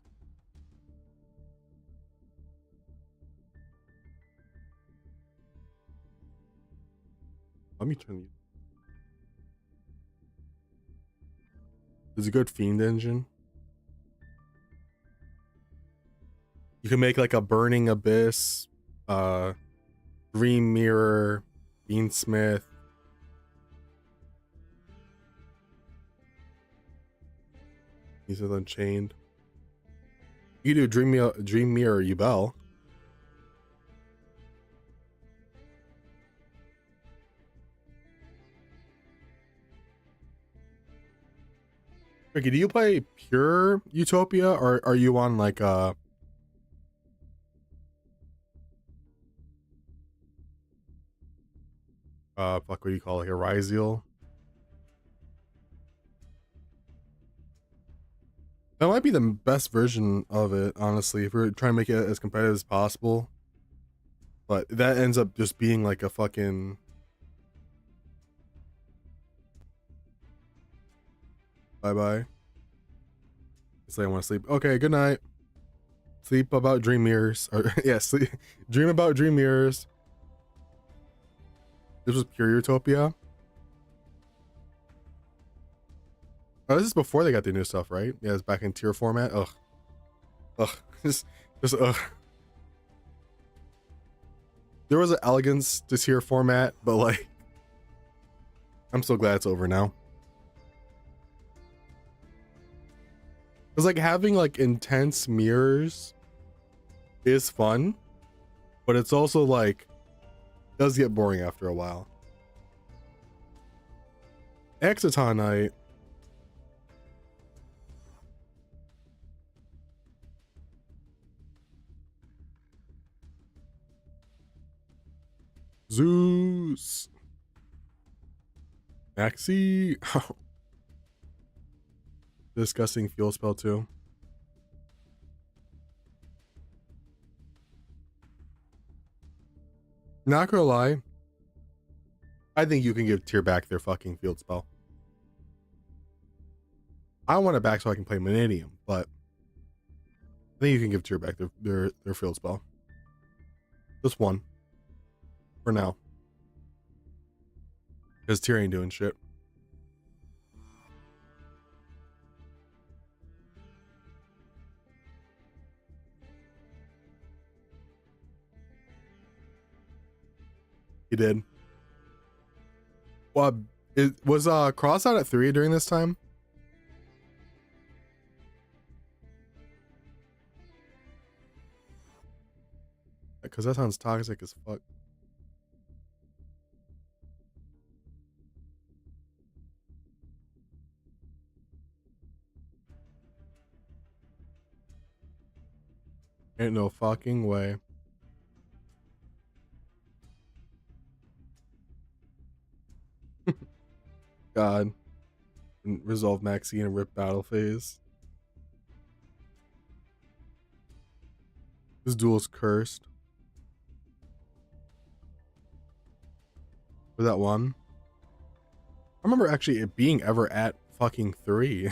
Let me turn. There's a good fiend engine. You can make like a burning abyss, dream mirror, beansmith. These are unchained. You do dream mirror, you bell. Ricky, do you play pure Utopia or are you on like fuck, what do you call it here? Ryziel? That might be the best version of it, honestly, if we're trying to make it as competitive as possible. But that ends up just being like a fucking bye-bye. It's like I want to sleep. Okay, good night. Sleep about dream mirrors. Or yeah, sleep. Dream about dream mirrors. This was pure Utopia. Oh, this is before they got the new stuff, right? Yeah, it's back in tier format. Ugh. Ugh. just ugh. There was an elegance to tier format, but like I'm so glad it's over now. It's like having like intense mirrors is fun, but it's also like does get boring after a while. Exotonite. Zeus. Maxi. Disgusting fuel spell too. Not gonna lie, I think you can give tier back their fucking field spell. I want it back so I can play Manadium, but I think you can give tier back their field spell. Just one. For now. Because tier ain't doing shit. He did. Well, it was Cross out at 3 during this time? Because that sounds toxic as fuck. Ain't no fucking way. God. And resolve Maxi in a rip battle phase. This duel is cursed. For that one. I remember actually it being ever at fucking 3.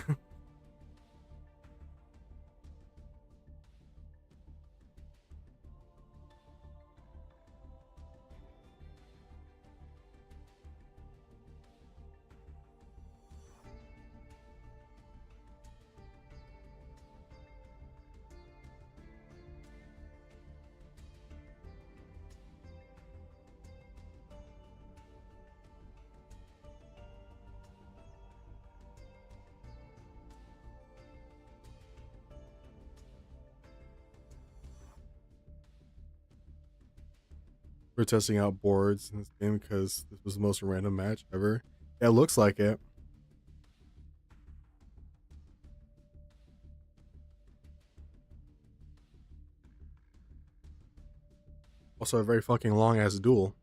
We're testing out boards in this game because this was the most random match ever. It looks like it. Also a very fucking long ass duel.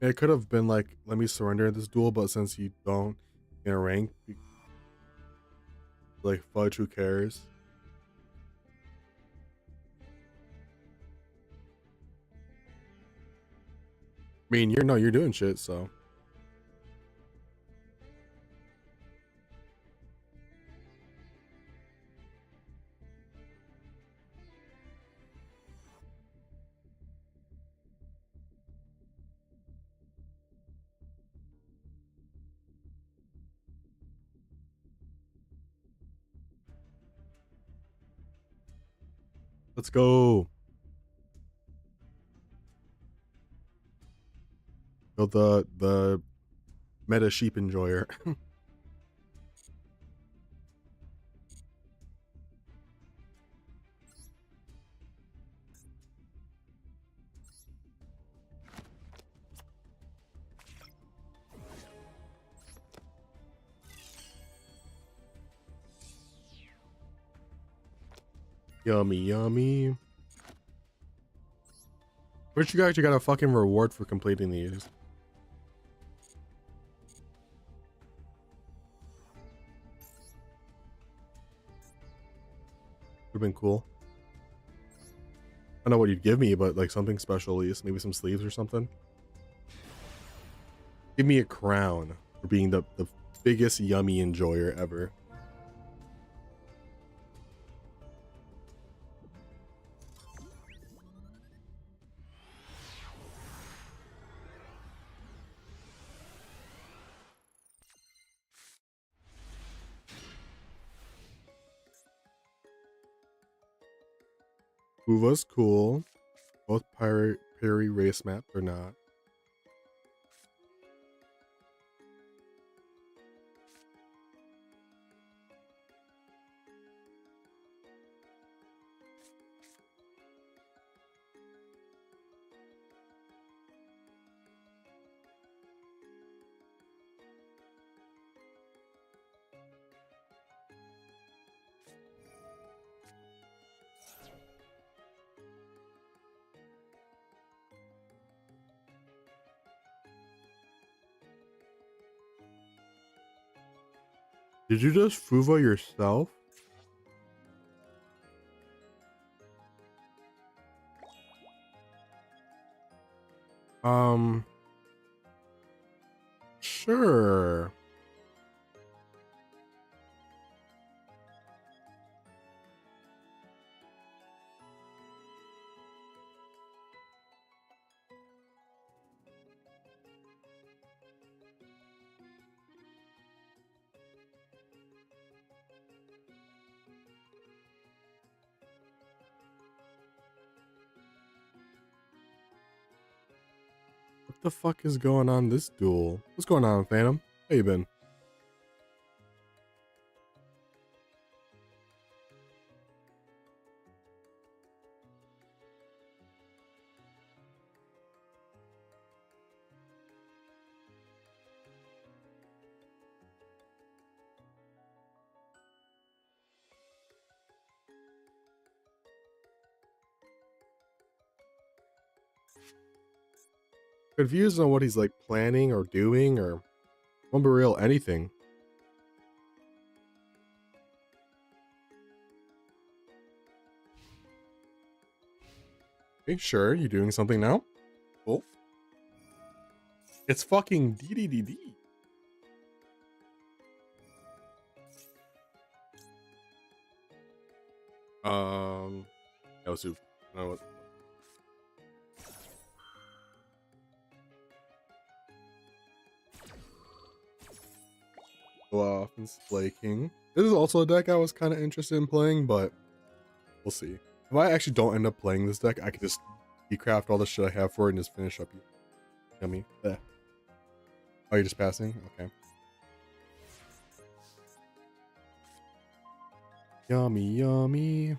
It could have been like, let me surrender this duel, but since you don't in a rank, like fudge, who cares? I mean, you're doing shit, so let's go. Build the meta sheep enjoyer. Yummy, yummy. But you actually got a fucking reward for completing these. Would've been cool. I don't know what you'd give me, but like something special at least. Maybe some sleeves or something. Give me a crown for being the biggest yummy enjoyer ever. Uva's cool. Both Perry race map or not. Did you just Fuva yourself? Sure. What the fuck is going on this duel? What's going on, Phantom? How you been? Confused on what he's like planning or doing or won't be real anything. Okay, sure, you doing something now? Cool. It's fucking DDDD. Yosu. No, what? Go off and Splay King. This is also a deck I was kind of interested in playing, but we'll see. If I actually don't end up playing this deck, I could just decraft all the shit I have for it and just finish up. Yummy. Bleh. Oh, you're just passing? Okay. Yummy, yummy.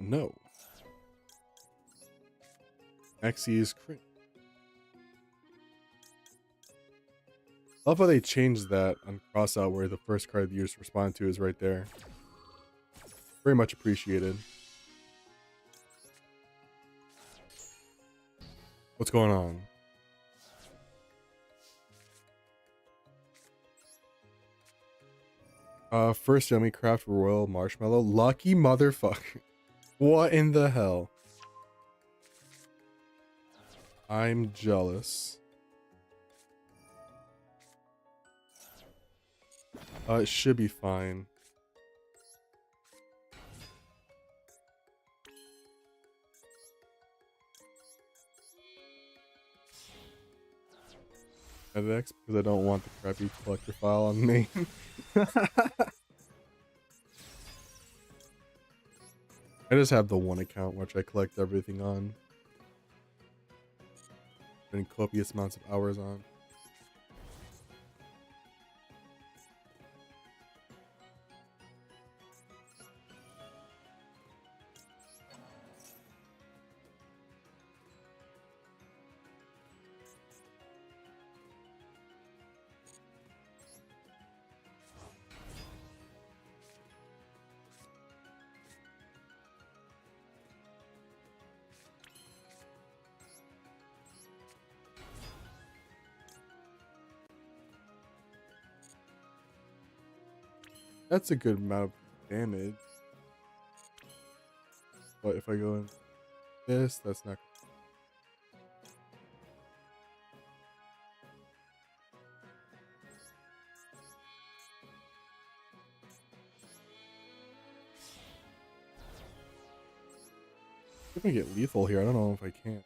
No. Maxie's crit. Love how they changed that on crossout where the first card you just respond to is right there. Very much appreciated. What's going on? First Yummy Craft Royal Marshmallow. Lucky motherfucker. What in the hell? I'm jealous. It should be fine. FX because I don't want the crappy collector file on me. I just have the one account which I collect everything on. Spending copious amounts of hours on. That's a good amount of damage. But if I go in this, that's not. If I get lethal here, I don't know if I can.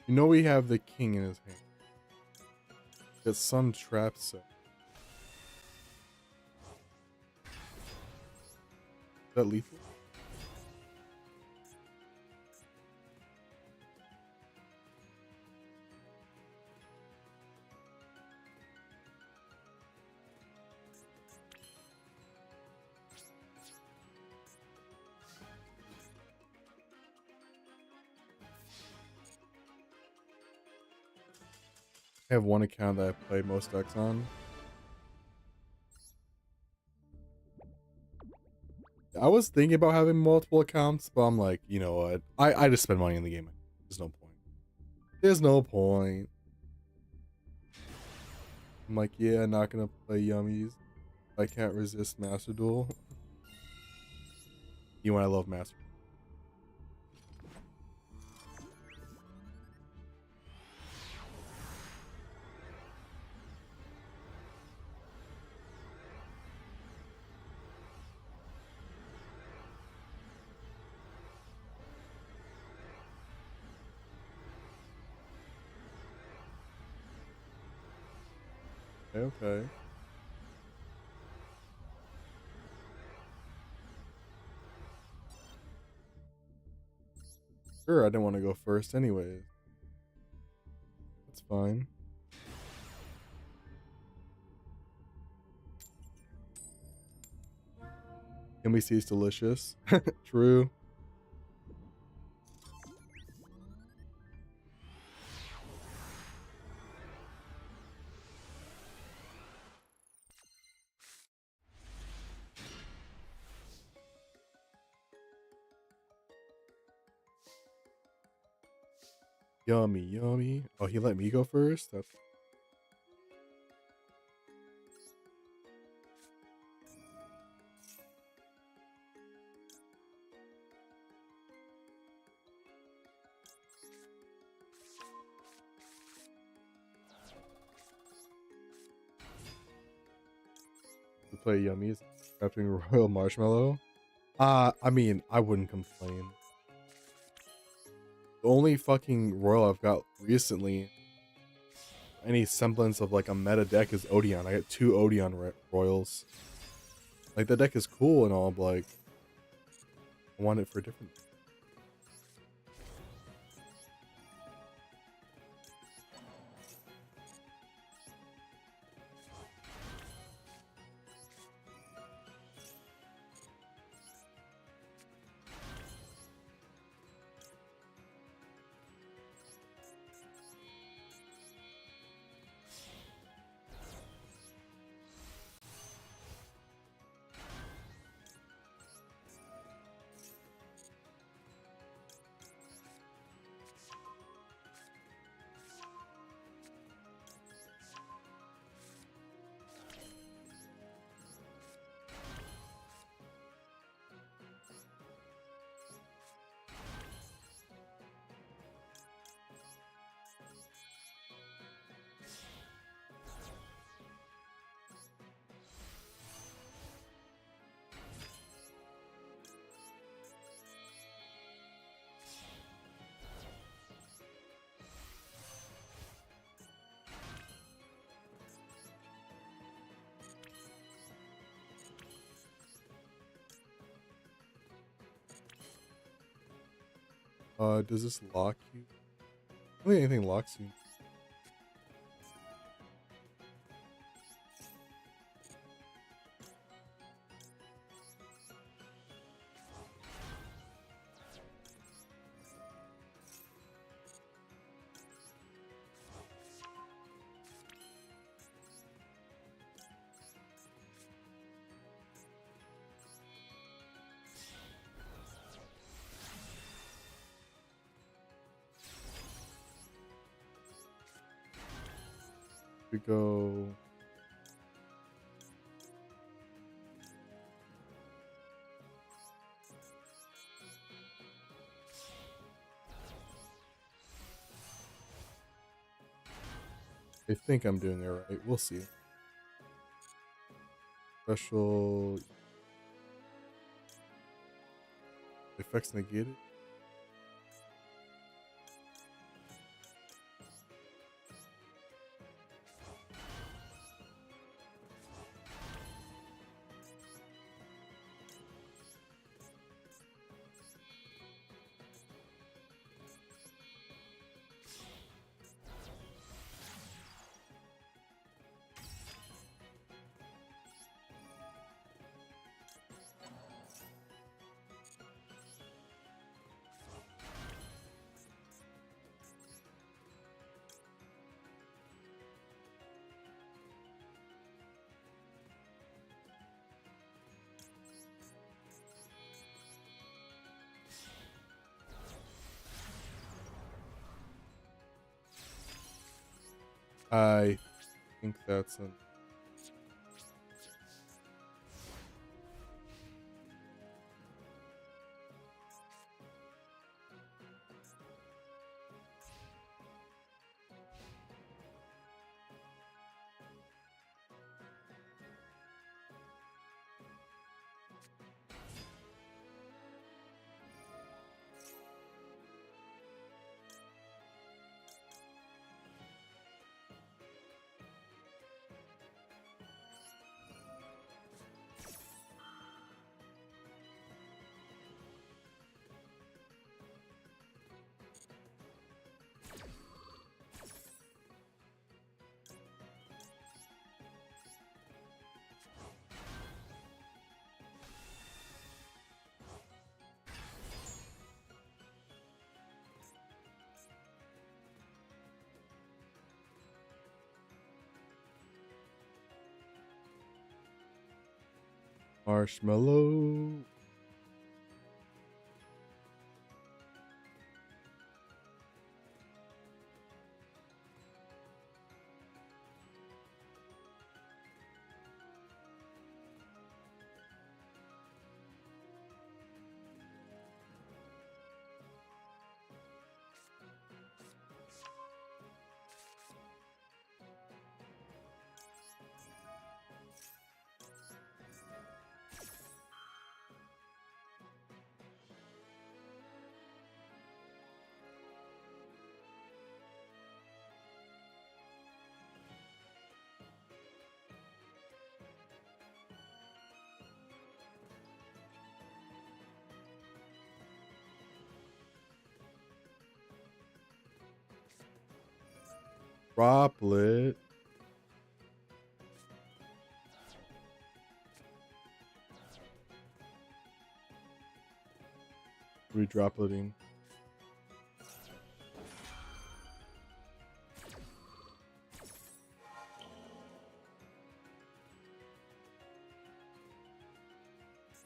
You know we have the king in his hand. Got some trap set. Is that lethal? I have one account that I play most decks on. I was thinking about having multiple accounts, but I'm like, you know what? I just spend money in the game. There's no point. There's no point. I'm like, yeah, not gonna play Yummies. I can't resist Master Duel. You know I love Master. Okay. Sure, I didn't want to go first anyways. That's fine. Can we see it's delicious? True. Yummy, yummy. Oh, he let me go first? That's to play Yummies. Crafting Royal Marshmallow. I mean, I wouldn't complain. The only fucking Royal I've got recently, any semblance of like a meta deck, is Odeon. I got 2 Odeon Royals. Like, the deck is cool and all, but like, I want it for different. Does this lock you? I don't think anything locks you. We go. I think I'm doing it right. We'll see. Special effects negated. I think that's an. Marshmallow. Droplet. Redropleting.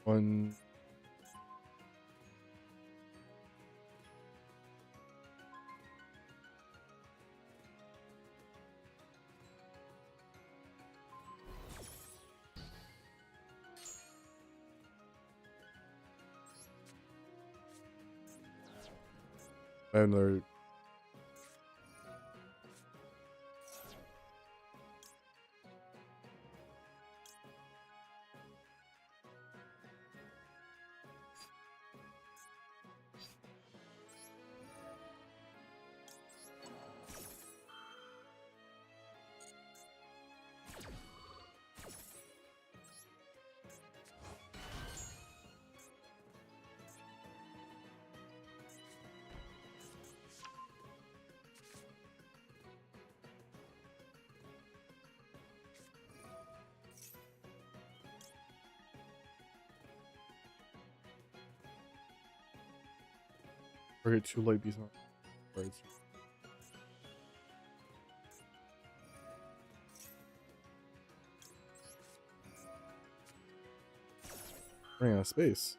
One. I have another. Or too late. These cards. Running out of space.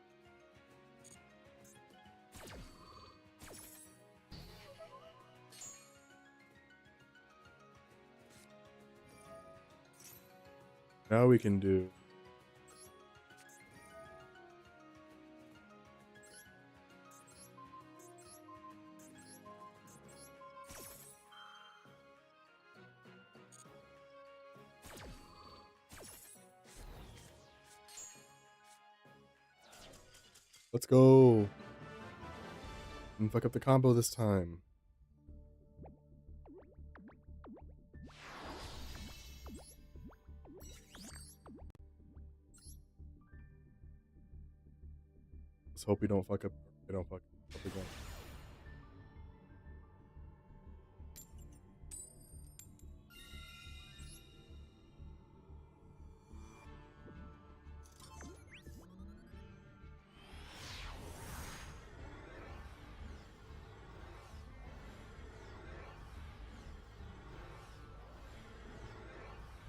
Now we can do. Let's go. And fuck up the combo this time. Let's hope we don't fuck up. We don't fuck up again.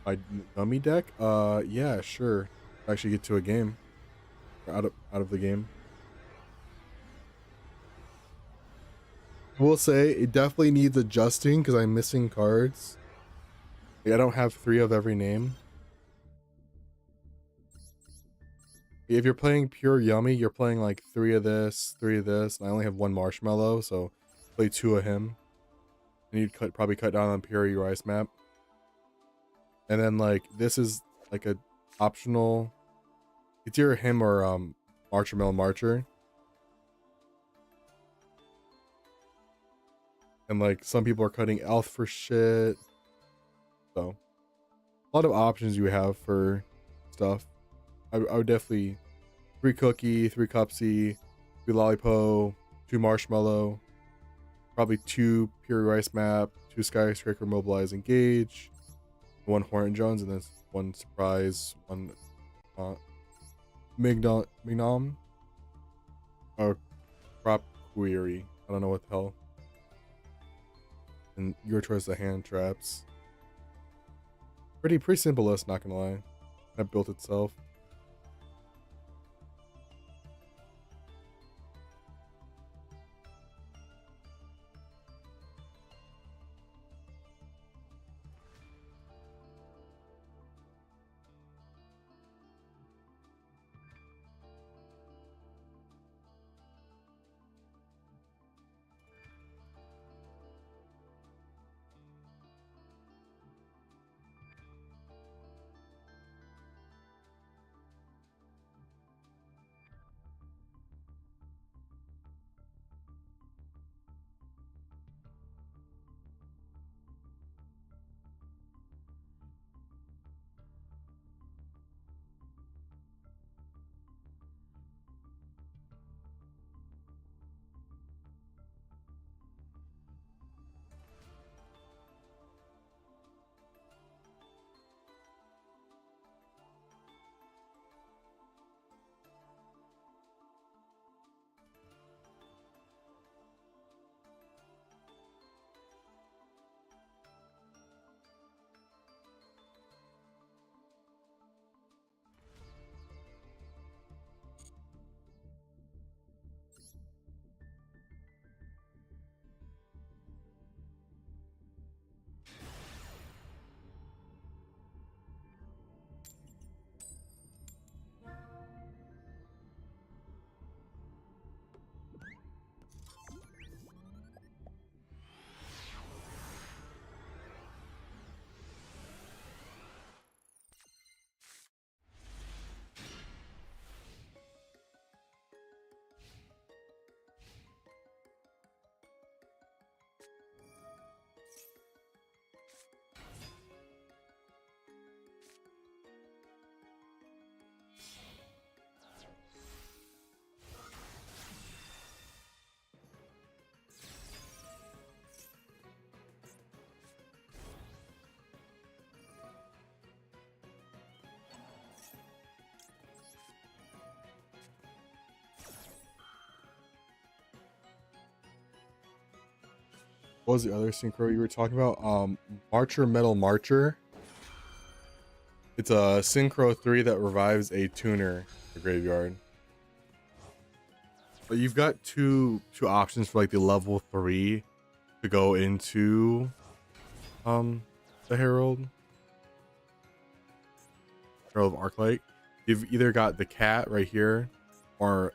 My dummy deck? Yeah, sure. Actually get to a game. Or out of the game. I will say it definitely needs adjusting because I'm missing cards. Like, I don't have 3 of every name. If you're playing pure yummy, you're playing like 3 of this, 3 of this, and I only have 1 marshmallow, so play 2 of him. And you'd probably cut down on pure your ice map. And then like this is like a optional. It's either him or Marcher Marcher. And like some people are cutting Elf for shit. So a lot of options you have for stuff. I would definitely 3 cookie, 3 cupsy, 3 lollipo, 2 marshmallow, probably 2 pure rice map, 2 skyscraper mobilize engage, 1 Hornet Jones, and then 1 surprise, 1 Mignom or crop query. I don't know what the hell. And your choice of hand traps. Pretty simple list, not gonna lie. That built itself. What was the other synchro you were talking about? Marcher Metal Marcher. It's a synchro 3 that revives a tuner in the graveyard. But you've got two options for like the level 3 to go into the Herald of Arclight. You've either got the cat right here or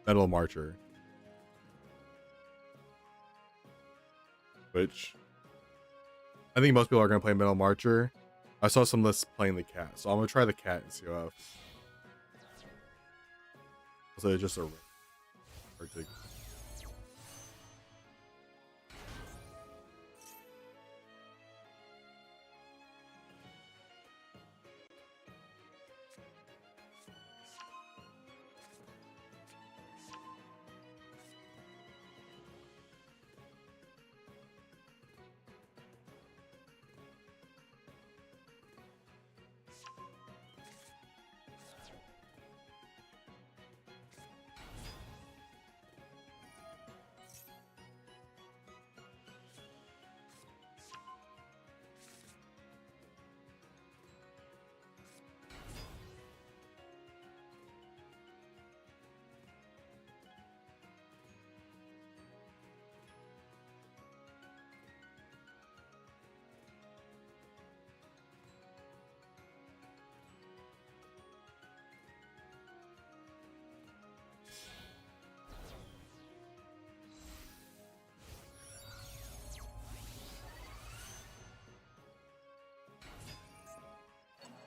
Metal Marcher, which I think most people are gonna play Metal Marcher. I saw some lists playing the cat, so I'm gonna try the cat and see how. So it's just a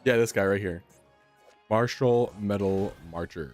yeah, this guy right here, Martial Metal Marcher.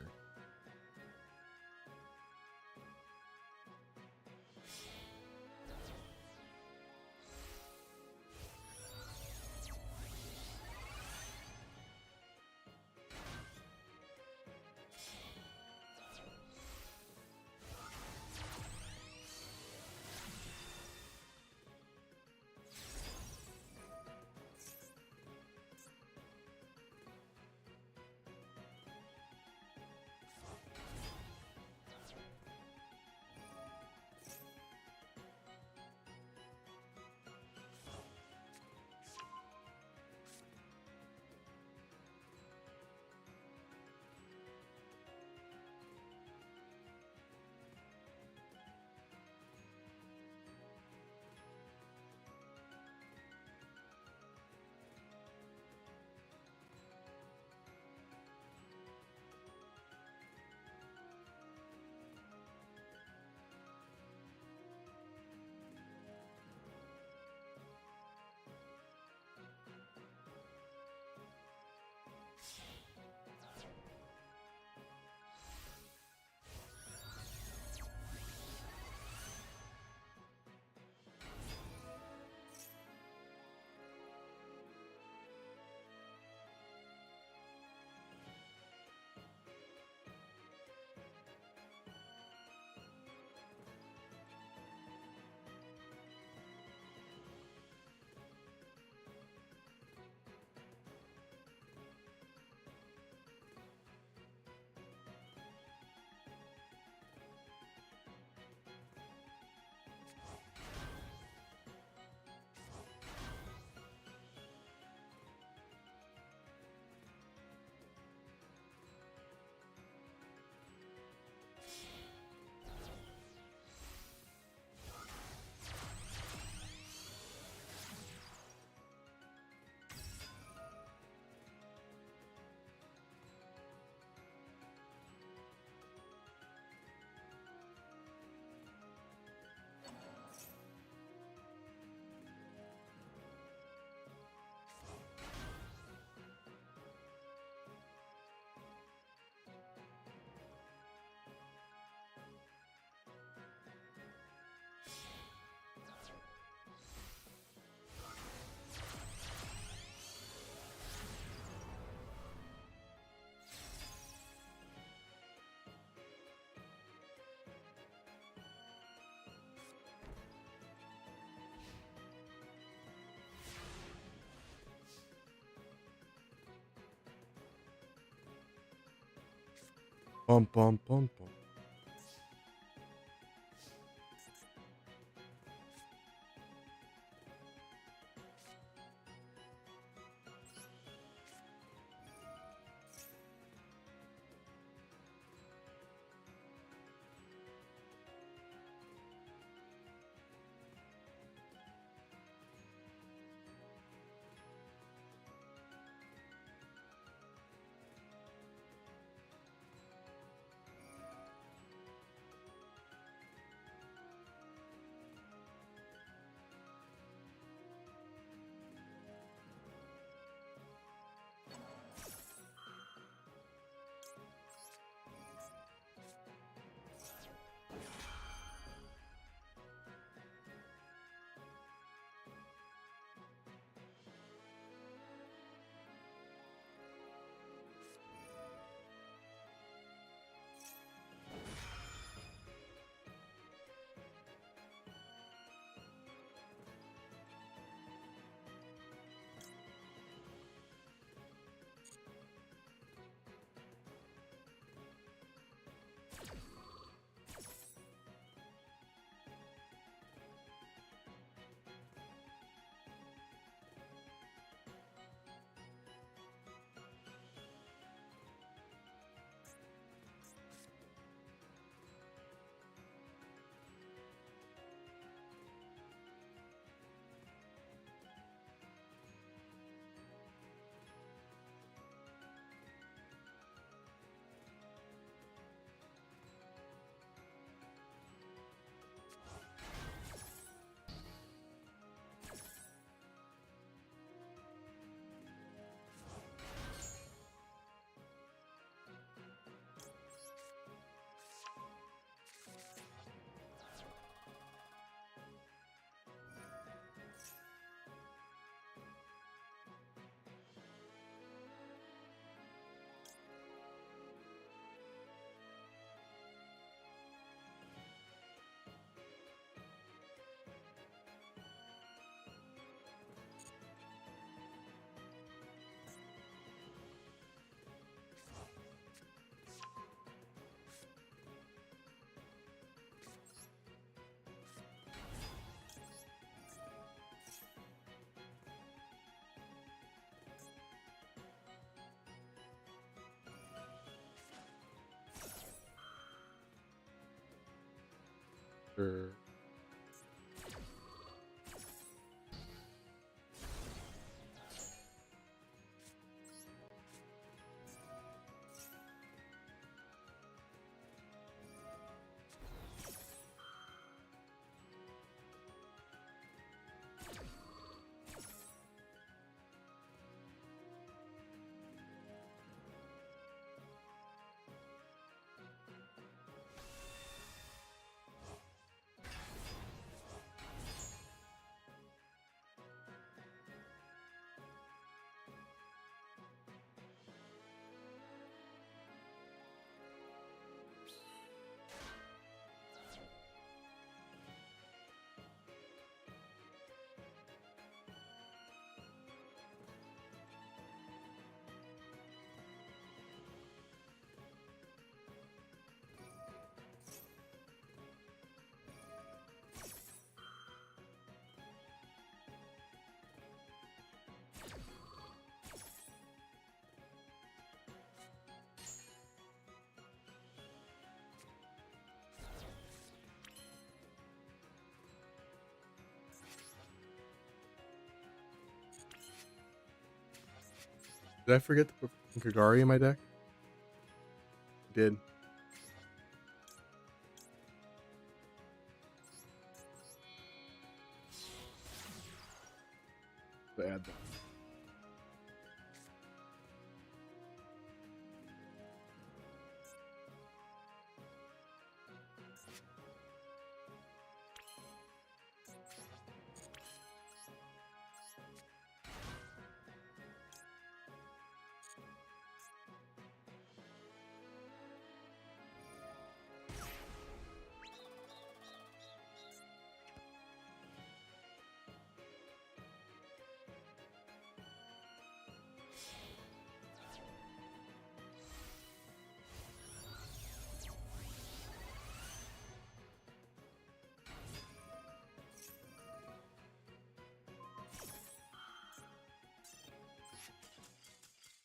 Bum bum bum bum. Sure. Did I forget to put Kagari in my deck? I did. To add that.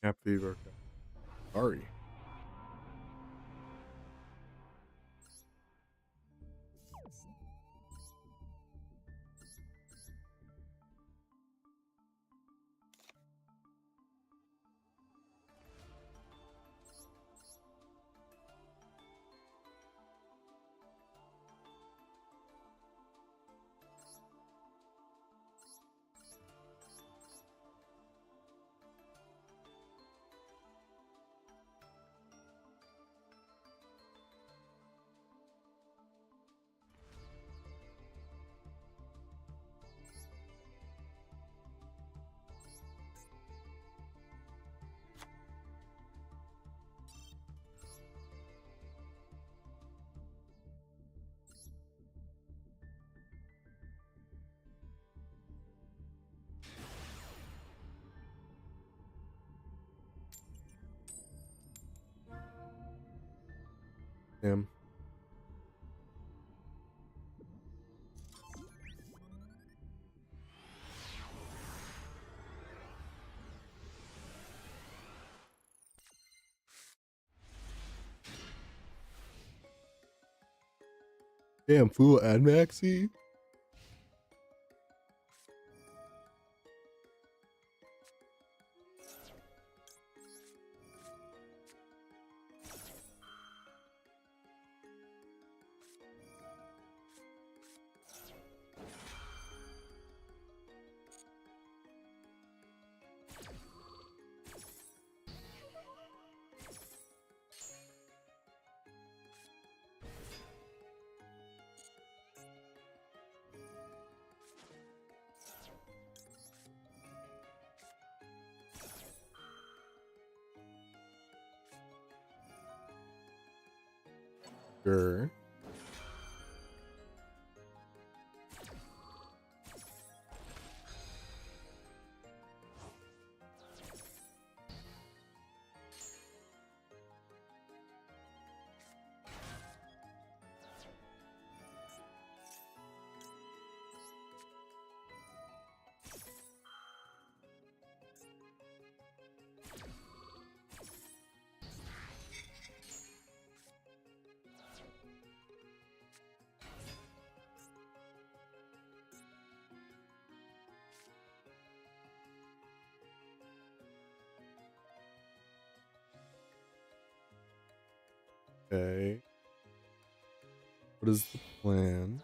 Cap Fever. Sorry. Damn. Damn, fool, add Maxi? Sure. Okay. What is the plan?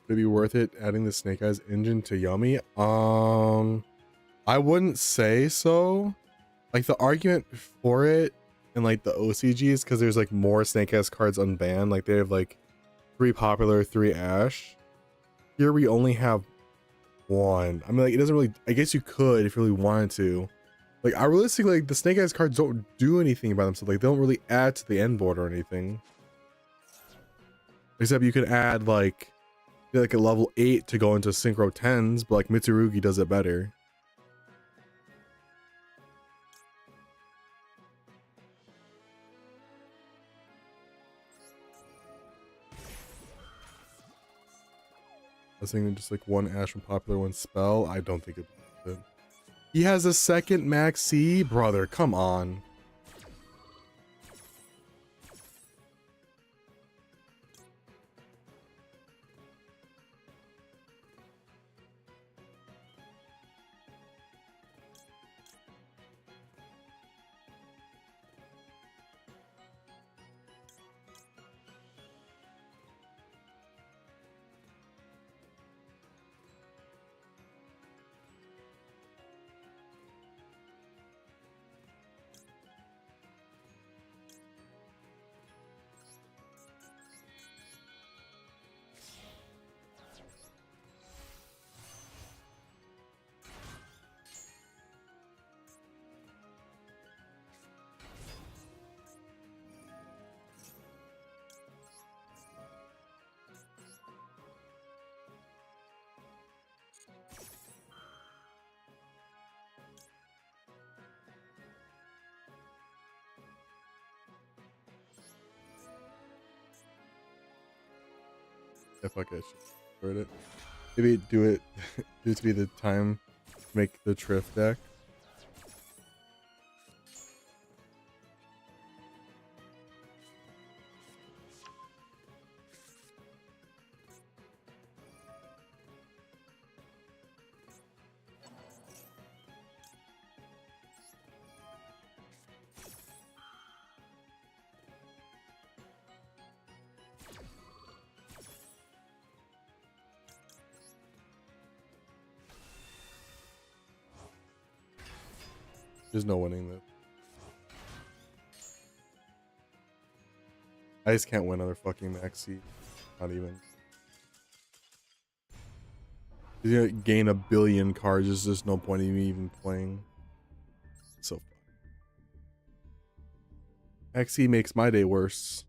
Would it be worth it adding the Snake Eyes engine to Yummy? I wouldn't say so. Like the argument for it and like the OCGs, because there's like more Snake Eyes cards unbanned. Like they have like 3 popular, 3 Ash. Here we only have 1. I mean, like it doesn't really. I guess you could if you really wanted to. Like I realistically, like the Snake Eyes cards don't do anything by themselves. Like they don't really add to the end board or anything. Except you could add like a level 8 to go into Synchro 10s, but like Mitsurugi does it better. I was thinking just like 1 Ash from popular, 1 spell. I don't think it. He has a second Max C, brother. Come on. If I could short it. Maybe do it do it to be the time to make the Triff deck. There's no winning this. I just can't win other fucking maxi. Not even. You're gonna gain a billion cards. There's just no point in me even playing. So XE makes my day worse.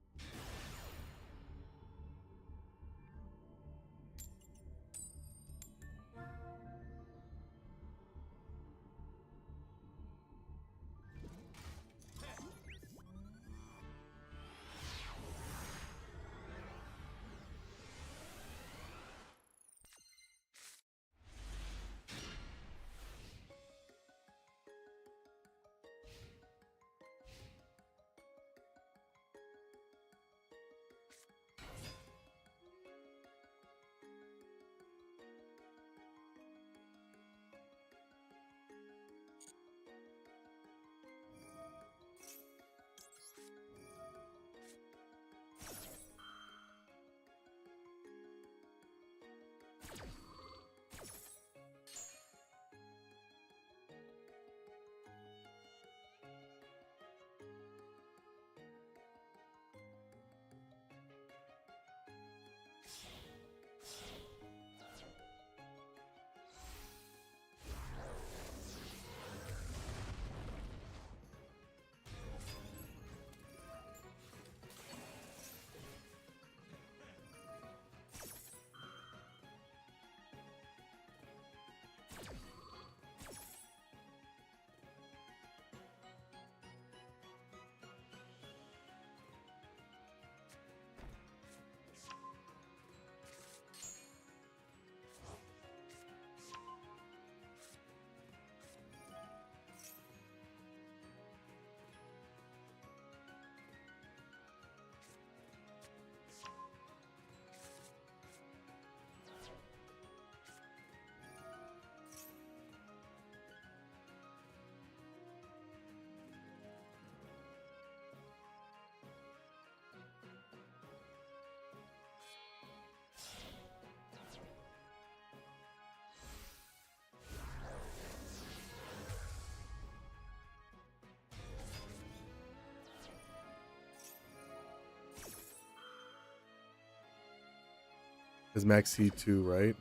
Is Max C2, right?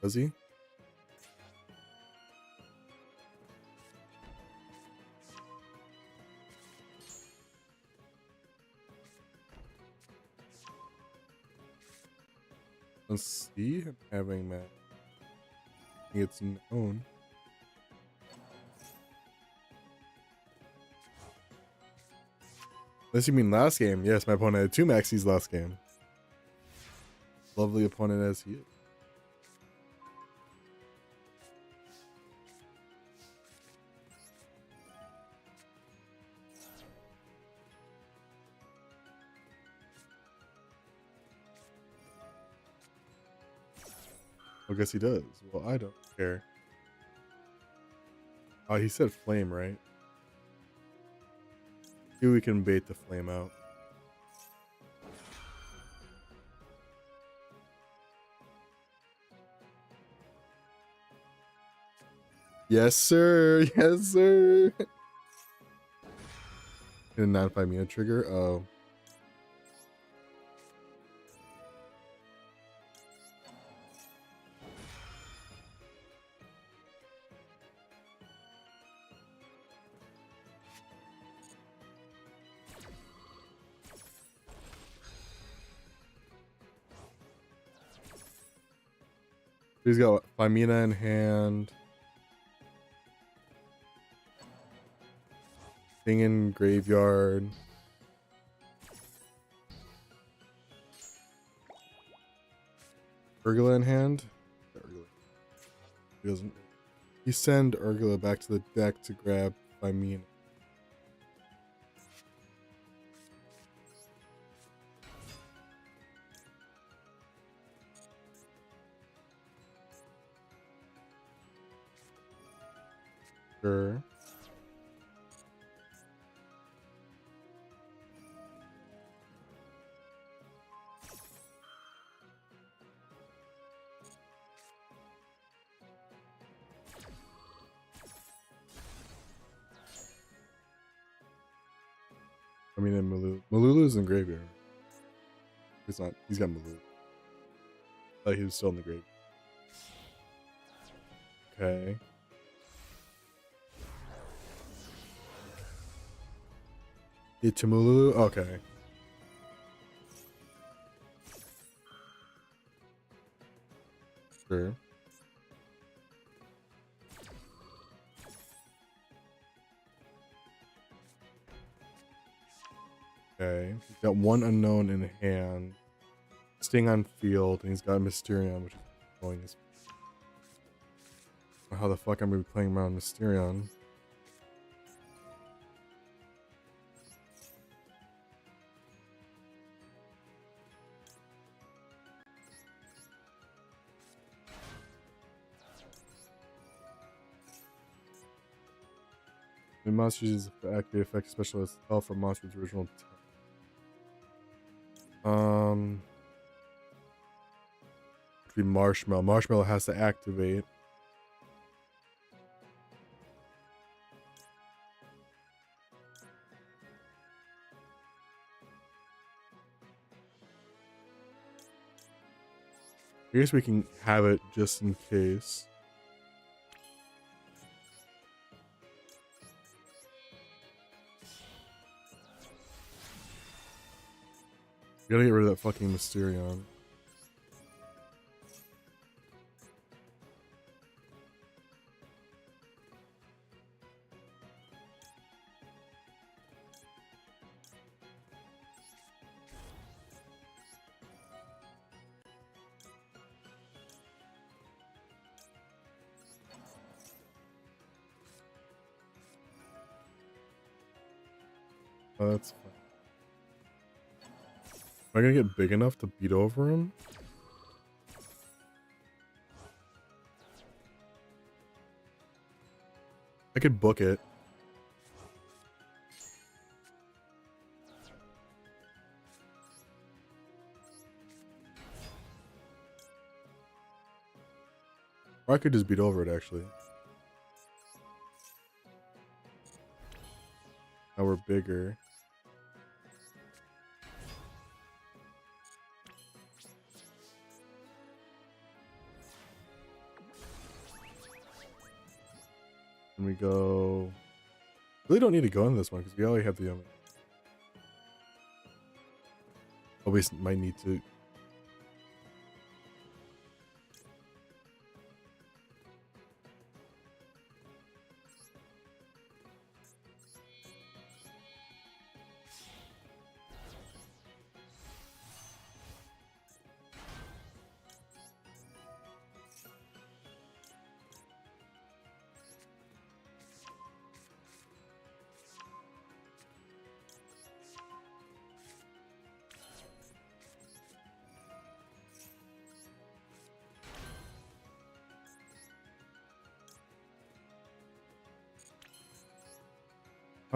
Does he? Let's see. I'm having Max. It's known. Unless you mean last game. Yes, my opponent had 2 Maxis last game. Lovely opponent as he is. I guess he does. Well, I don't care. Oh, he said flame, right? Maybe we can bait the flame out. Yes, sir. Yes, sir. Can not find me a trigger? Oh. He's got Famina in hand. Thing in graveyard. Urgula in hand. Urgula. He doesn't. You send Urgula back to the deck to grab by me. Sure. I mean, in Malulu's in graveyard. He's not. He's got Malulu. Oh, he was still in the grave. Okay. To Malulu. Okay. Sure. Okay. He's got one unknown in hand. Sting on field, and he's got Mysterion, which is annoying as how the fuck I'm gonna be playing around Mysterion. The monster uses activate effect special as health for monster's original be Marshmallow. Marshmallow has to activate. I guess we can have it just in case. We gotta get rid of that fucking Mysterion. Oh, that's fine. Am I gonna get big enough to beat over him? I could book it. Or I could just beat over it, actually. Now we're bigger. And we go... Really don't need to go into this one because we already have the... Oh, we might need to...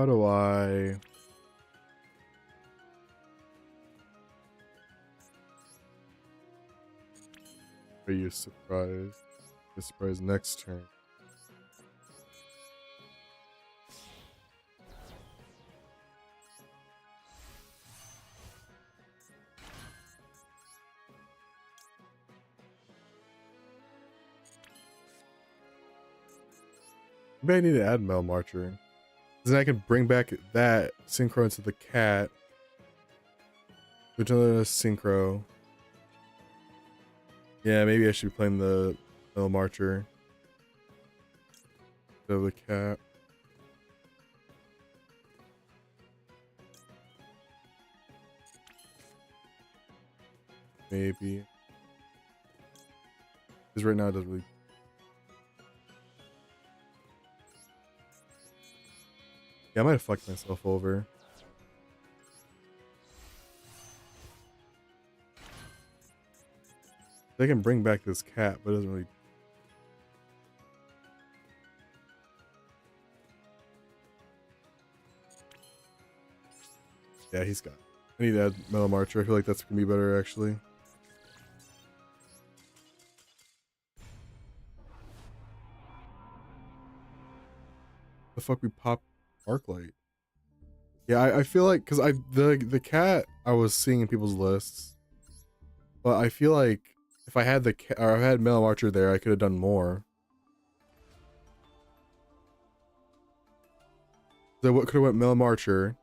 How do I... Are you surprised? You're surprised next turn. Maybe I need to add Mel Marcher. Then I can bring back that synchro into the cat. Which other synchro? Yeah, maybe I should be playing the Mel Marcher. Instead of the cat. Maybe. Because right now it doesn't really. Yeah, I might have fucked myself over. They can bring back this cat, but it doesn't really. Yeah, he's got. I need to add Metal Marcher. I feel like that's gonna be better actually. The fuck we pop Arclight? Yeah, I feel like because the cat I was seeing in people's lists, but I feel like if I had the cat or I had Metal Archer there, I could have done more. So what could have went Metal Archer,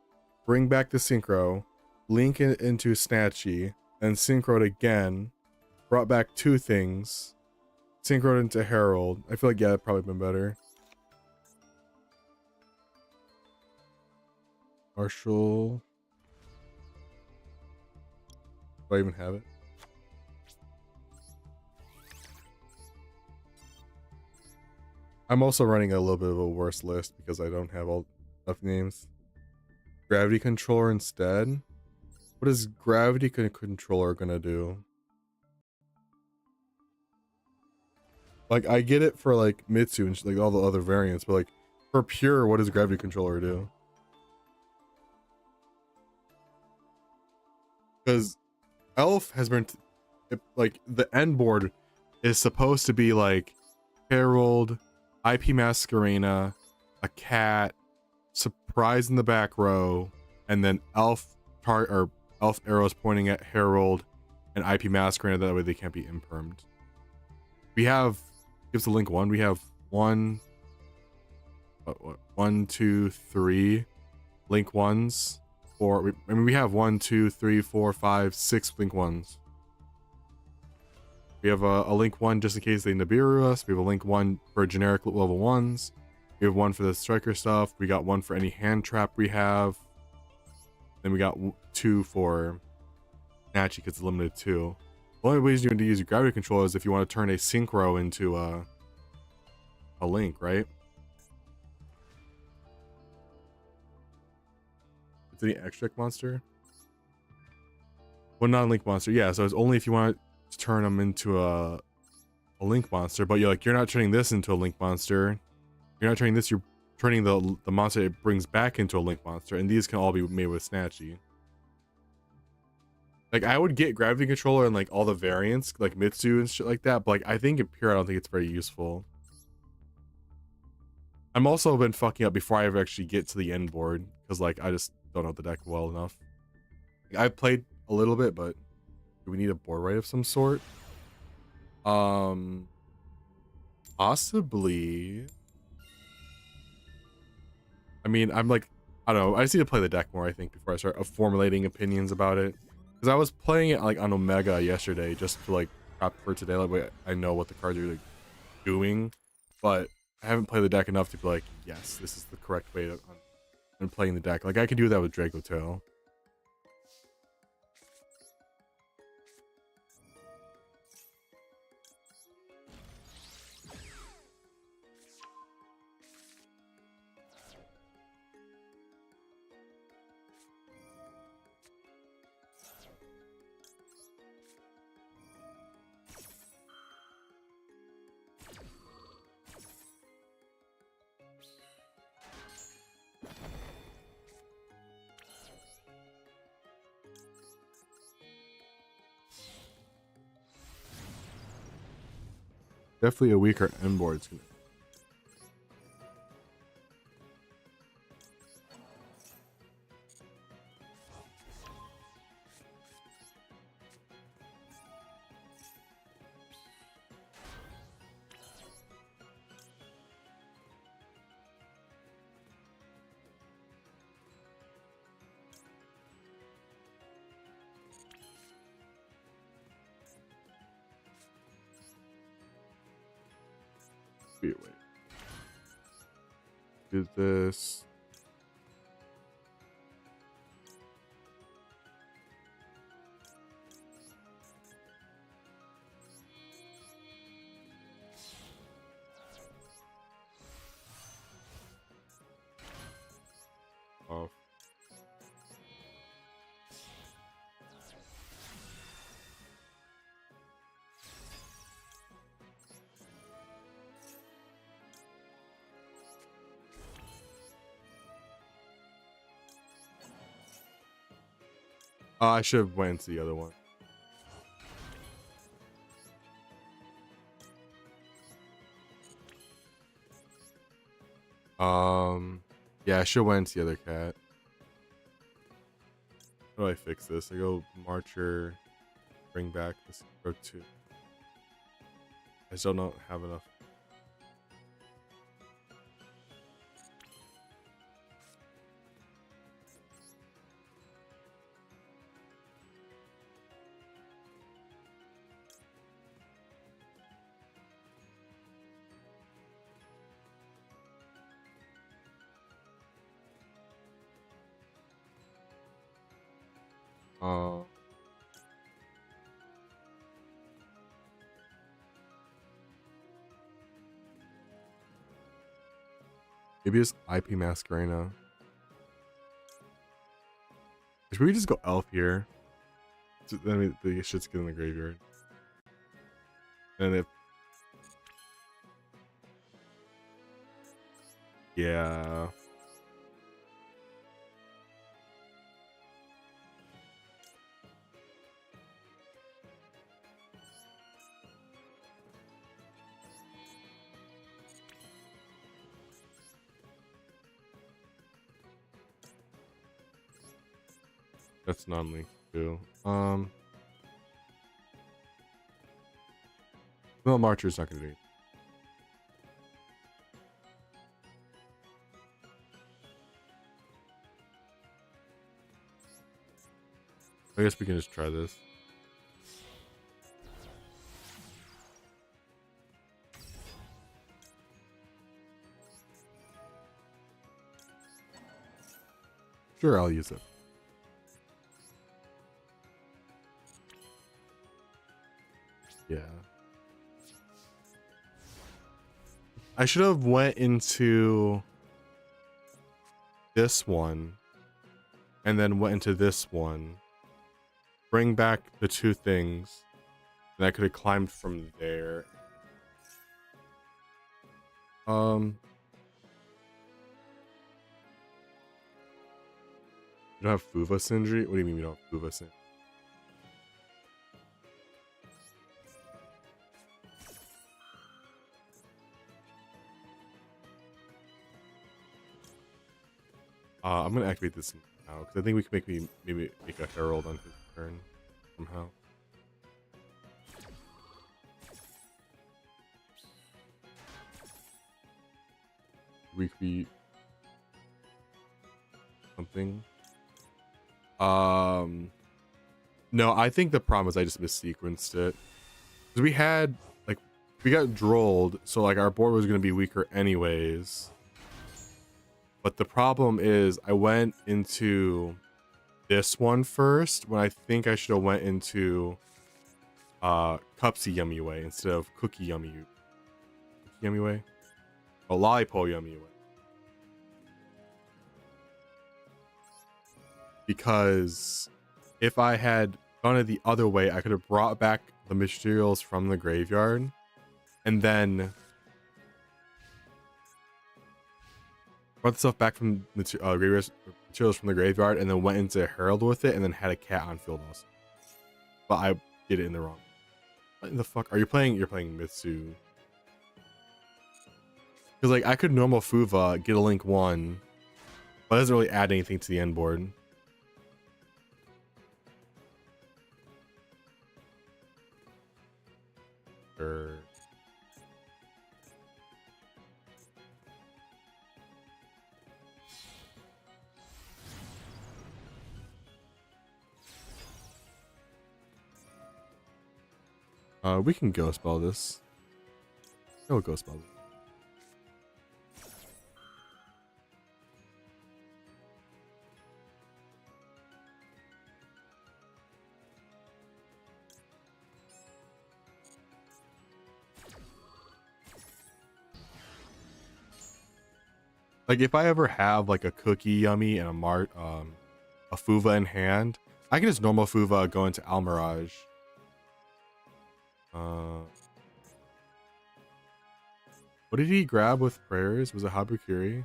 bring back the synchro, link it into Snatchy, and synchroed again, brought back two things, synchroed into Herald. I feel like yeah, that'd probably been better. Marshall. Do I even have it? I'm also running a little bit of a worse list because I don't have all enough names. Gravity controller instead. What is gravity controller gonna do? Like I get it for like Mitsu and like all the other variants, but like for pure, what does gravity controller do? Because Elf has been like the end board is supposed to be like Herald, IP Masquerena, a cat, surprise in the back row, and then Elf or Elf arrows pointing at Herald and IP Masquerena. That way they can't be impermed. We have gives the link one. We have one, one, two, three link ones. Or I mean, we have 1, 2, 3, 4, 5, 6 link ones. We have a link one just in case they Nibiru us. We have a link one for generic level ones. We have one for the striker stuff. We got one for any hand trap we have. Then we got 2 for Natchy because it's limited to. The only ways you need to use your gravity control is if you want to turn a synchro into a link, right? It's any extra monster. Well, non-link monster, yeah. So it's only if you want to turn them into a link monster, but you're not turning this into a link monster. You're not turning this. You're turning the monster it brings back into a link monster, and these can all be made with Snatchy. Like I would get gravity controller and like all the variants, like Mitsu and shit like that. But like I think in pure, I don't think it's very useful. I'm also been fucking up before I ever actually get to the end board because like I just don't know the deck well enough. Like, I've played a little bit, but do we need a board right of some sort? Possibly. I mean, I'm like, I don't know. I just need to play the deck more, I think, before I start formulating opinions about it. Because I was playing it like on Omega yesterday just to like prep for today. Like, I know what the cards are like doing, but I haven't played the deck enough to be like, yes, this is the correct way to I'm playing the deck. Like I can do that with Draco Tail. Definitely a weaker end board. Wait. Do this. I should have went to the other one. Yeah, I should have went to the other cat. How do I fix this? I go Marcher, bring back this row 2. I still don't have enough. Uh, Maybe it's IP Masquerena. Should we just go Elf here? Then the shit's get in the graveyard. And if yeah. That's non-linked too. No, Marcher's not gonna do it. I guess we can just try this. Sure, I'll use it. Yeah. I should have went into this one and then went into this one. Bring back the 2 things. And I could have climbed from there. You don't have Fuva Sindri? What do you mean you don't have Fuva Sindri? I'm gonna activate this now because I think we can maybe make a Herald on his turn somehow. Recreate something. No, I think the problem is I just missequenced it because we had we got drolled, so like our board was gonna be weaker anyways. But the problem is I went into this one first when I think I should have went into Cupsy Yummy Way instead of Cookie Yummy Way. Oh, Lollipop Yummy Way. Because if I had gone it the other way, I could have brought back the materials from the graveyard and then brought the stuff back from materials from the graveyard and then went into Herald with it and then had a cat on field also. But I did it in the wrong. What in the fuck are you playing? You're playing Mitsu. Because like I could normal Fuva, get a link 1, but it doesn't really add anything to the end board. Sure. We can ghost spell this. No ghost spell. Like if I ever have like a Cookie Yummy and a Fuva in hand, I can just normal Fuva go into Almirage. What did he grab with prayers? Was it Habukiri?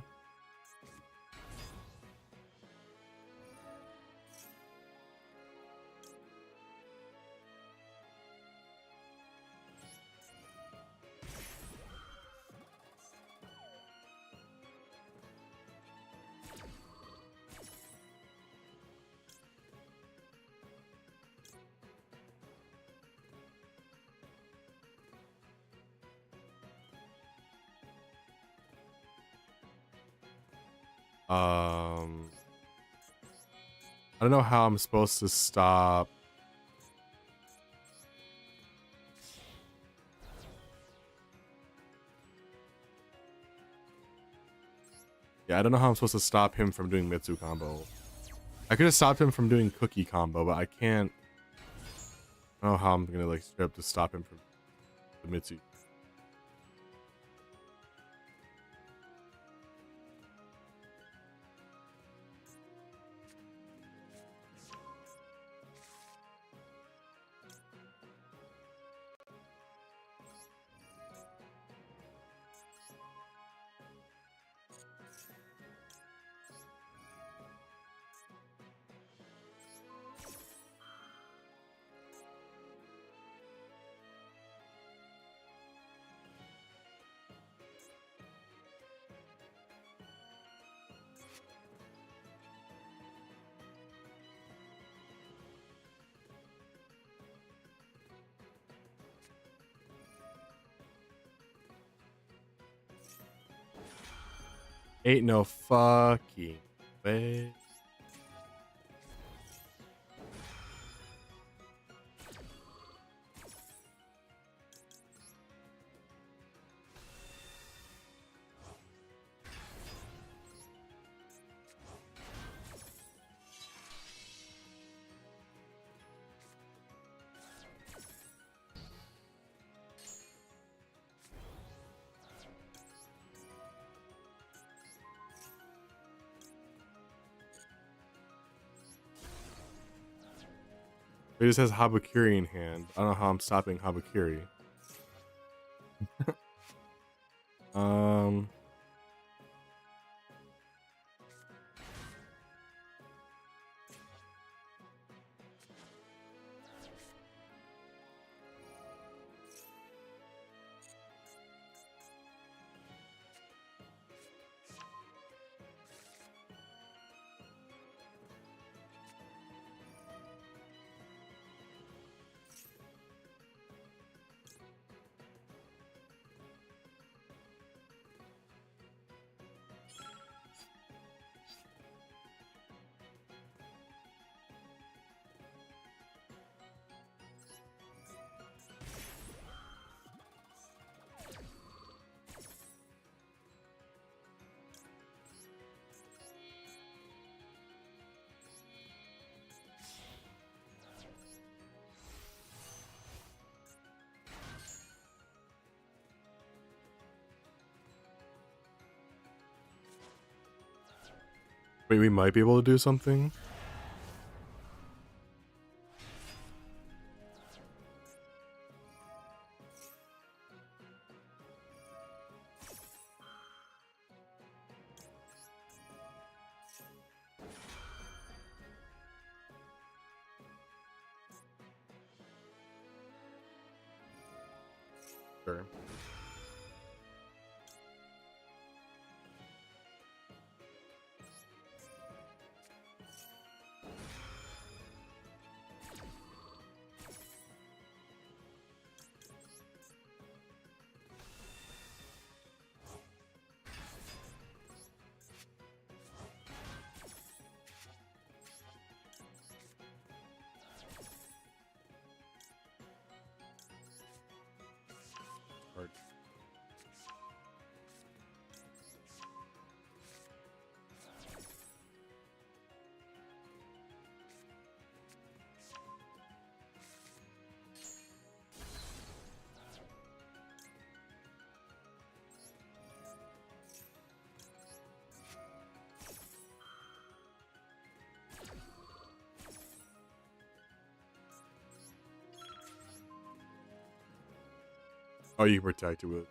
I don't know how I'm supposed to stop. Yeah, I don't know how I'm supposed to stop him from doing Mitsu combo. I could have stopped him from doing cookie combo, but I can't. I don't know how I'm gonna like straight up to stop him from the Mitsu. Ain't no fucking way. It just has Habakiri in hand. I don't know how I'm stopping Habakiri. um, wait, we might be able to do something. Sure. Or oh, you can protect it with.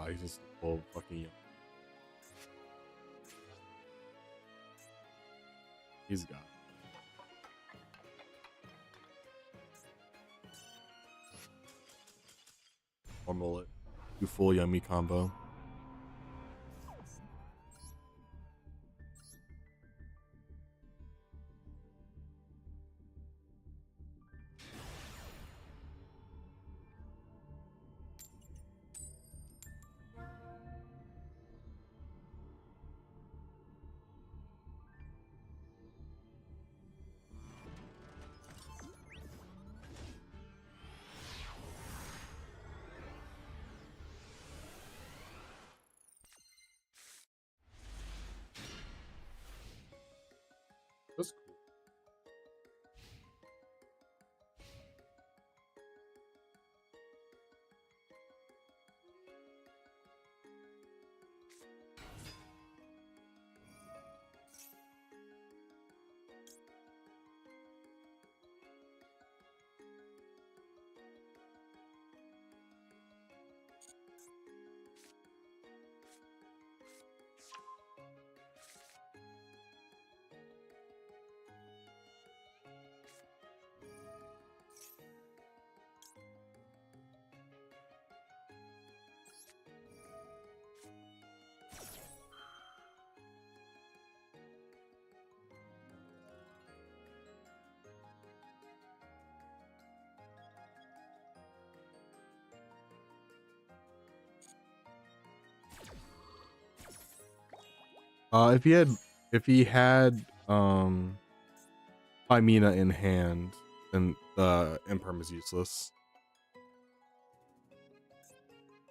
He's just full fucking young. He's got or mullet. Do full yummy combo. if he had Pymena in hand, then the imperm is useless.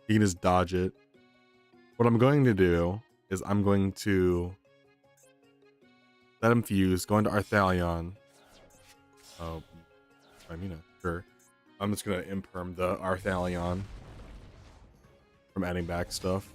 He can just dodge it. What I'm going to do is I'm going to let him fuse, go into Arthalion. Oh, Pymena, sure. I'm just gonna imperm the Arthalion from adding back stuff.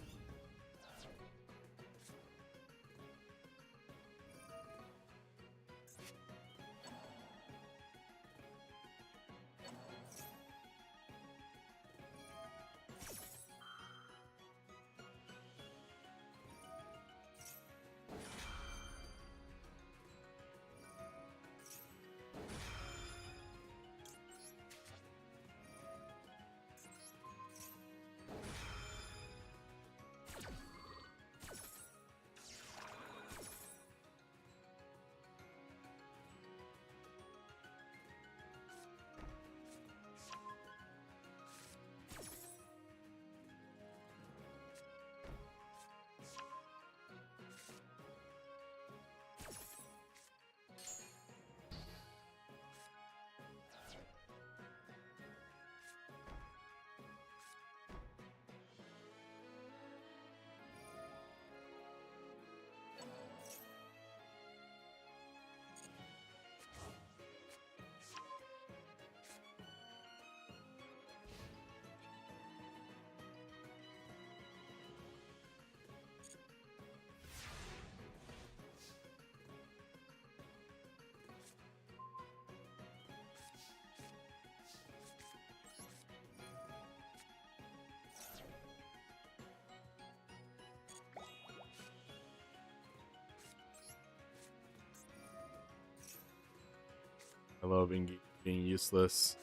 I love being useless.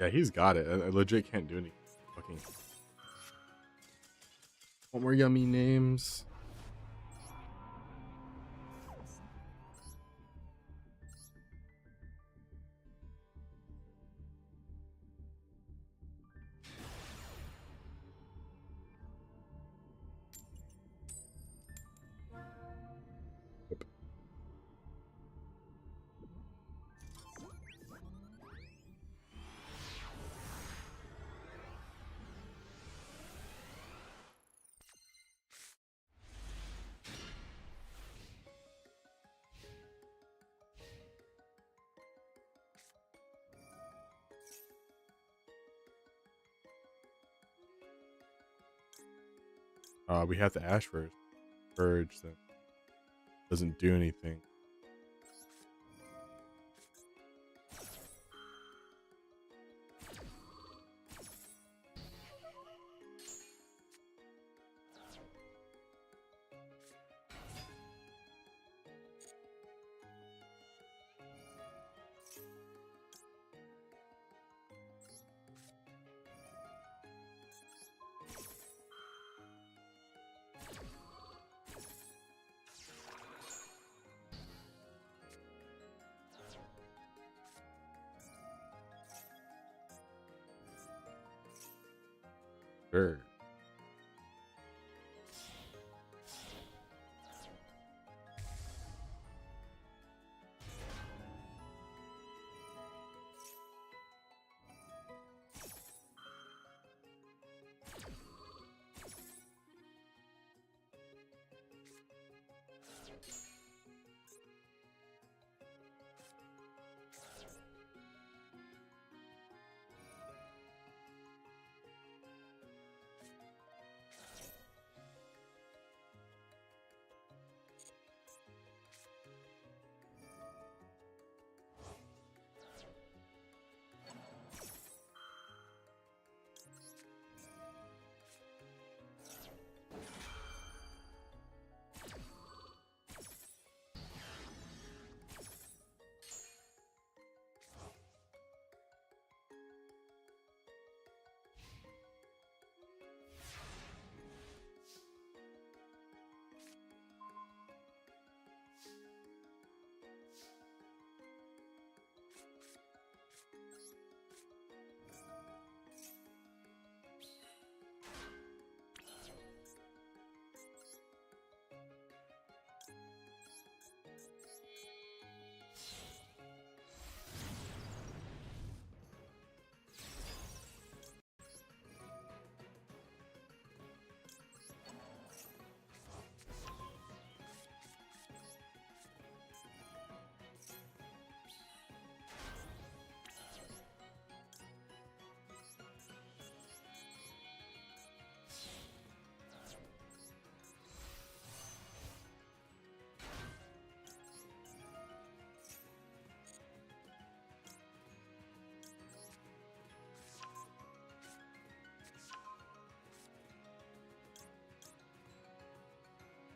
Yeah, he's got it. I legit can't do anything. Fucking. What more yummy names? We have to Ash first. Purge that doesn't do anything. Sure.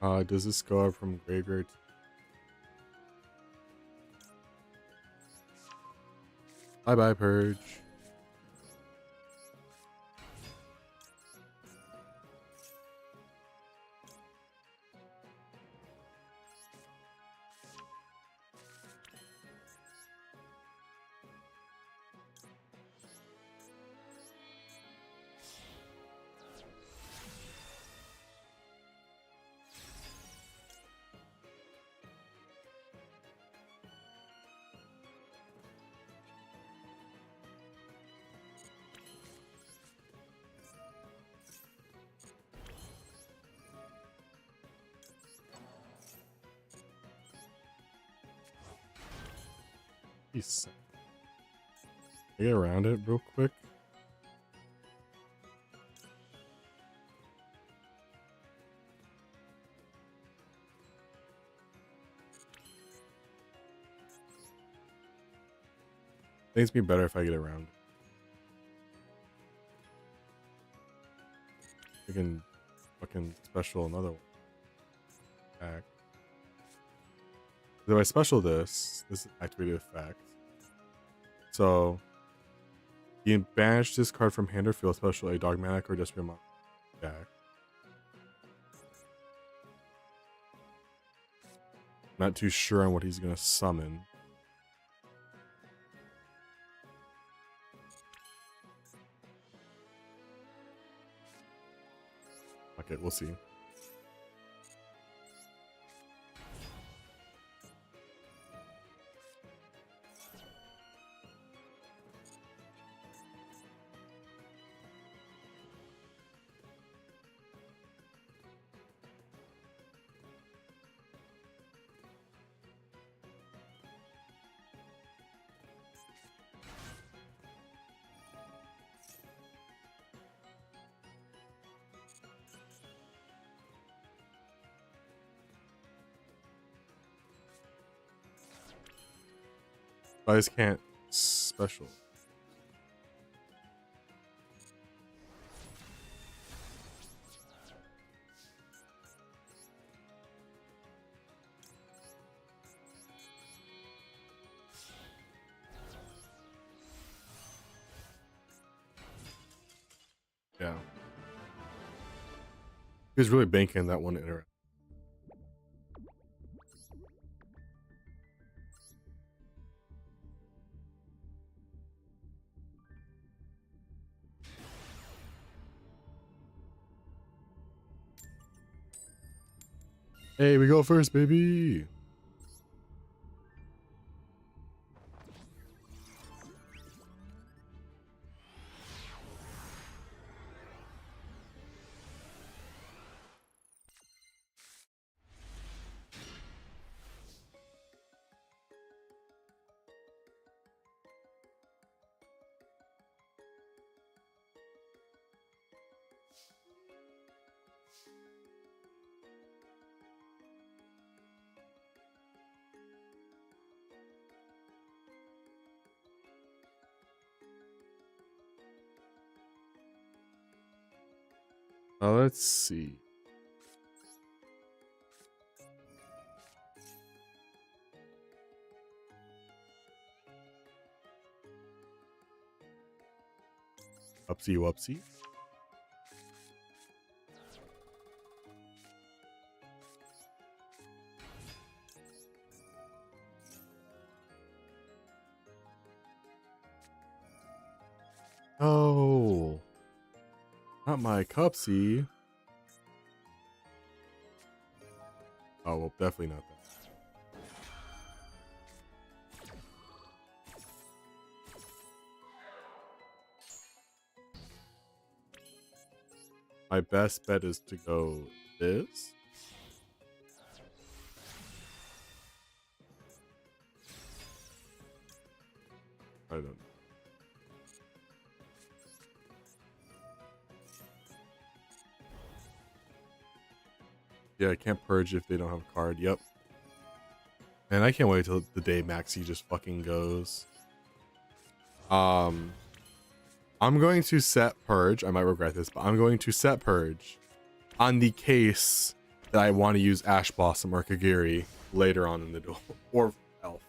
Does this go up from graveyard? Bye bye, Purge. Peace. Can I get around it real quick? I think it's be better if I get around it. I can fucking special another one. Back. If I special this is activated effect. So you can banish this card from hand or field, special a dogmatic or desperate monster deck. Not too sure on what he's gonna summon. Okay, we'll see. I just can't special. Yeah. He was really banking that one interact. Hey, we go first, baby. Let's see. Upsy whoopsie. Oh, not my cupsy. Oh, well, definitely not that. My best bet is to go this. I don't know. Yeah, I can't purge if they don't have a card. Yep. And I can't wait till the day Maxi just fucking goes. I'm going to set purge. I might regret this, but I'm going to set purge on the case that I want to use Ash Blossom or Kagiri later on in the duel, or Elf.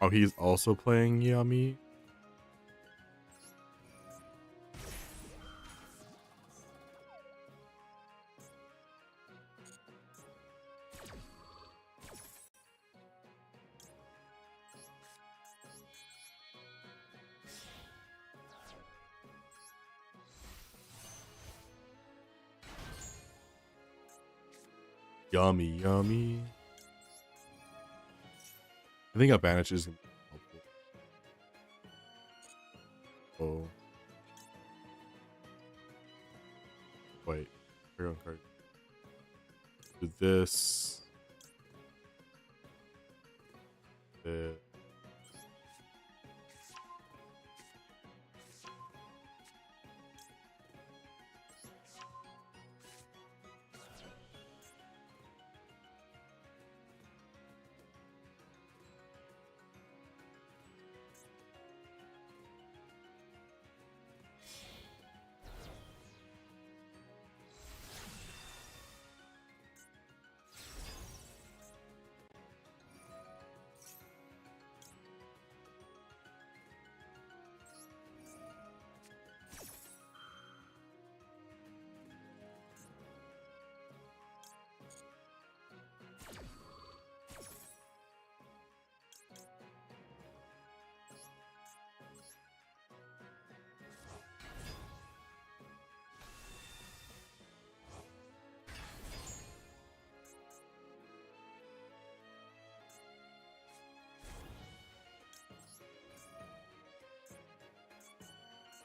Oh, he's also playing Yami. Yummy, yummy. I think a banish is gonna be helpful. Oh. Wait. Card. Do this.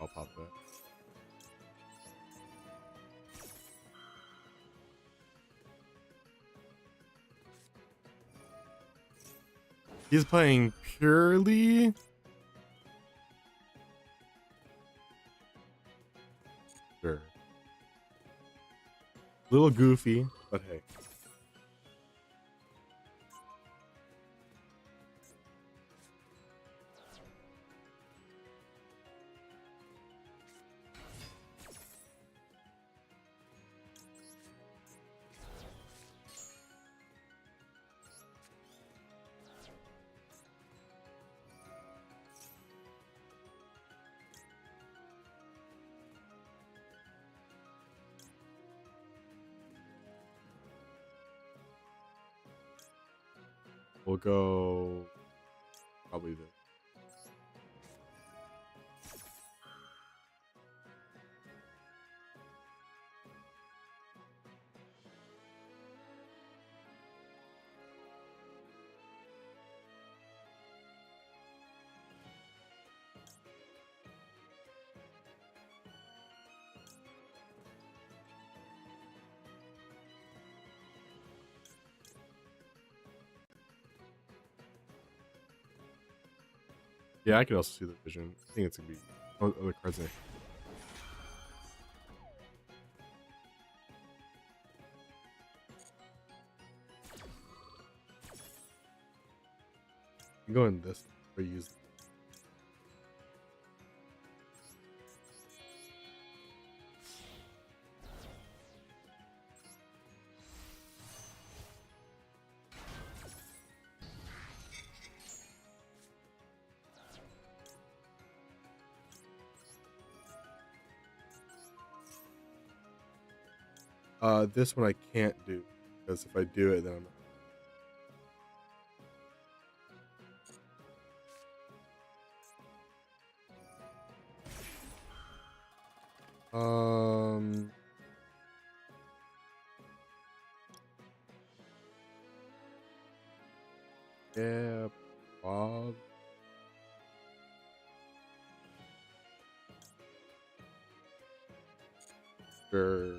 I'll pop that. He's playing purely. Sure. Little goofy, but hey. We'll go probably this. Yeah, I can also see the vision. I think it's gonna be other cards in it. I'm going this or use. This one I can't do because if I do it, then yeah, Bob. Sure.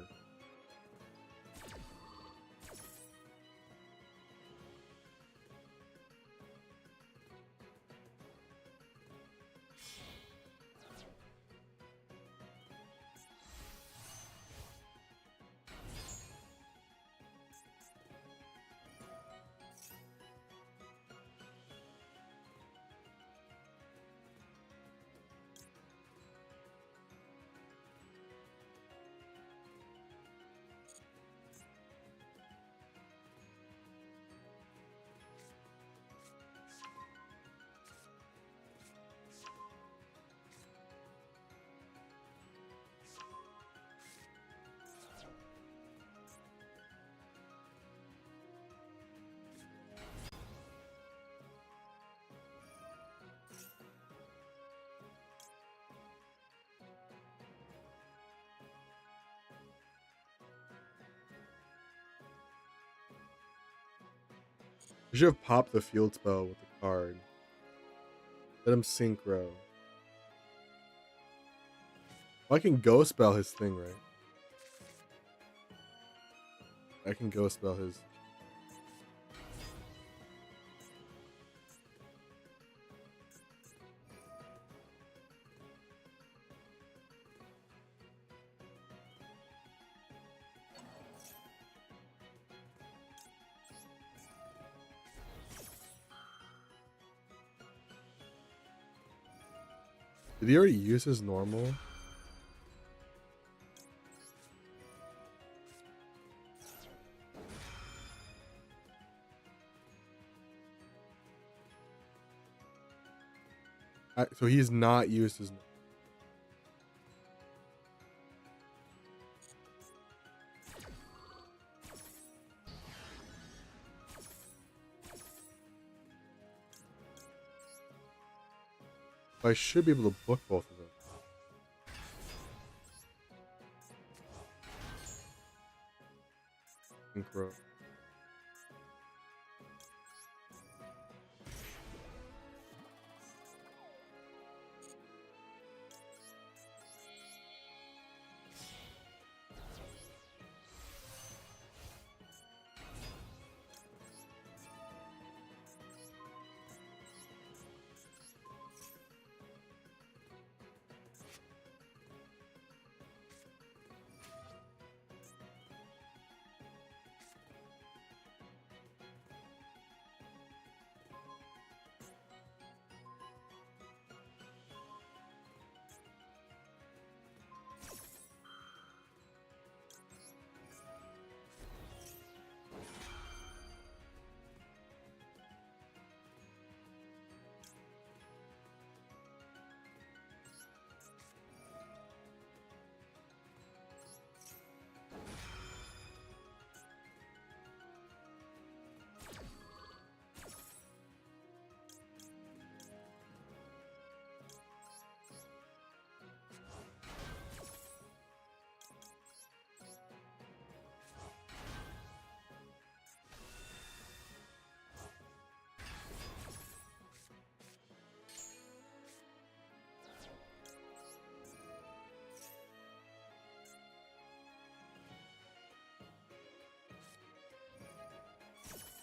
I should have popped the field spell with the card. Let him synchro. Well, I can ghost spell his thing, right? I can ghost spell his. Did he already use his normal? So he's not used his. I should be able to book both of them. Synchro.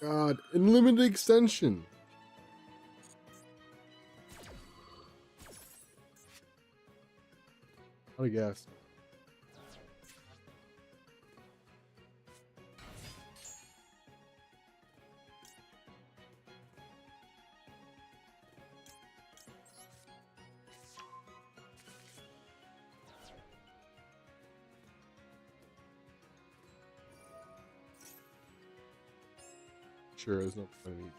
God, unlimited extension. I guess. Sure, there's no point in.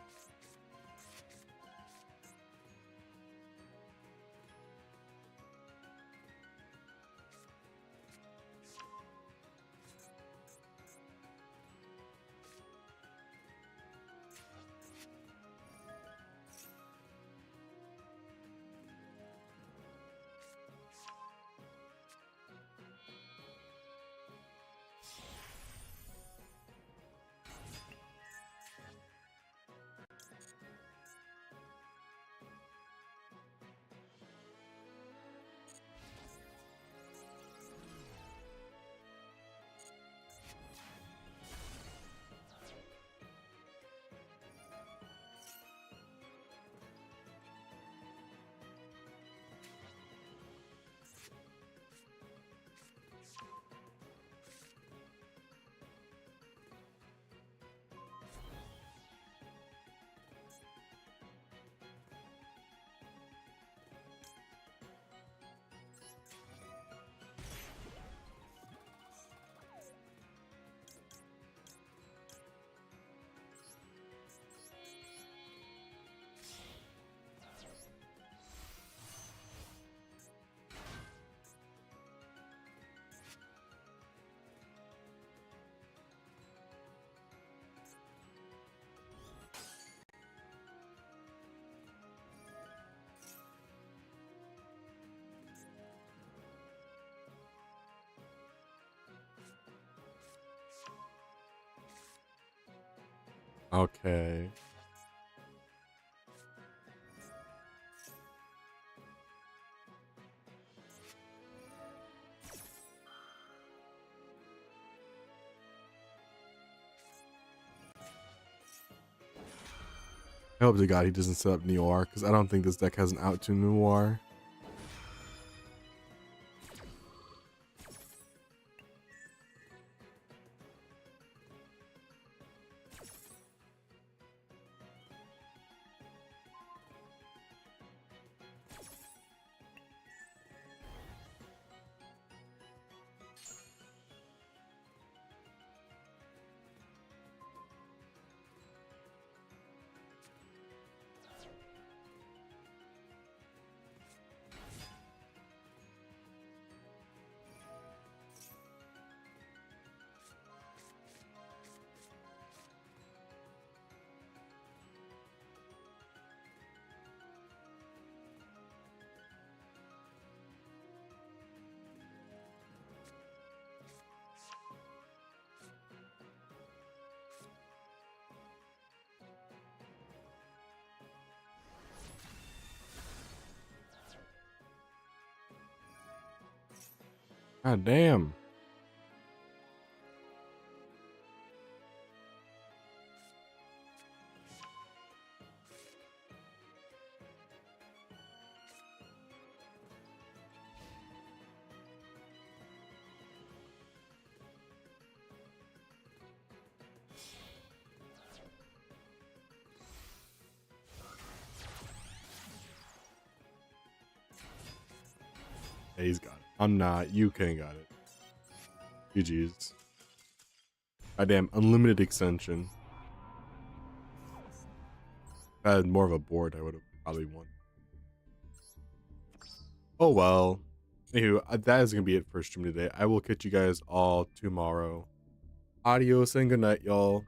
Okay. I hope to God he doesn't set up Noir, because I don't think this deck has an out to Noir. God damn. Yeah, he's got it. I'm not. You can't got it. GG's. Goddamn, unlimited extension. If I had more of a board, I would have probably won. Oh well. Anywho, that is going to be it for stream today. I will catch you guys all tomorrow. Adios and good night, y'all.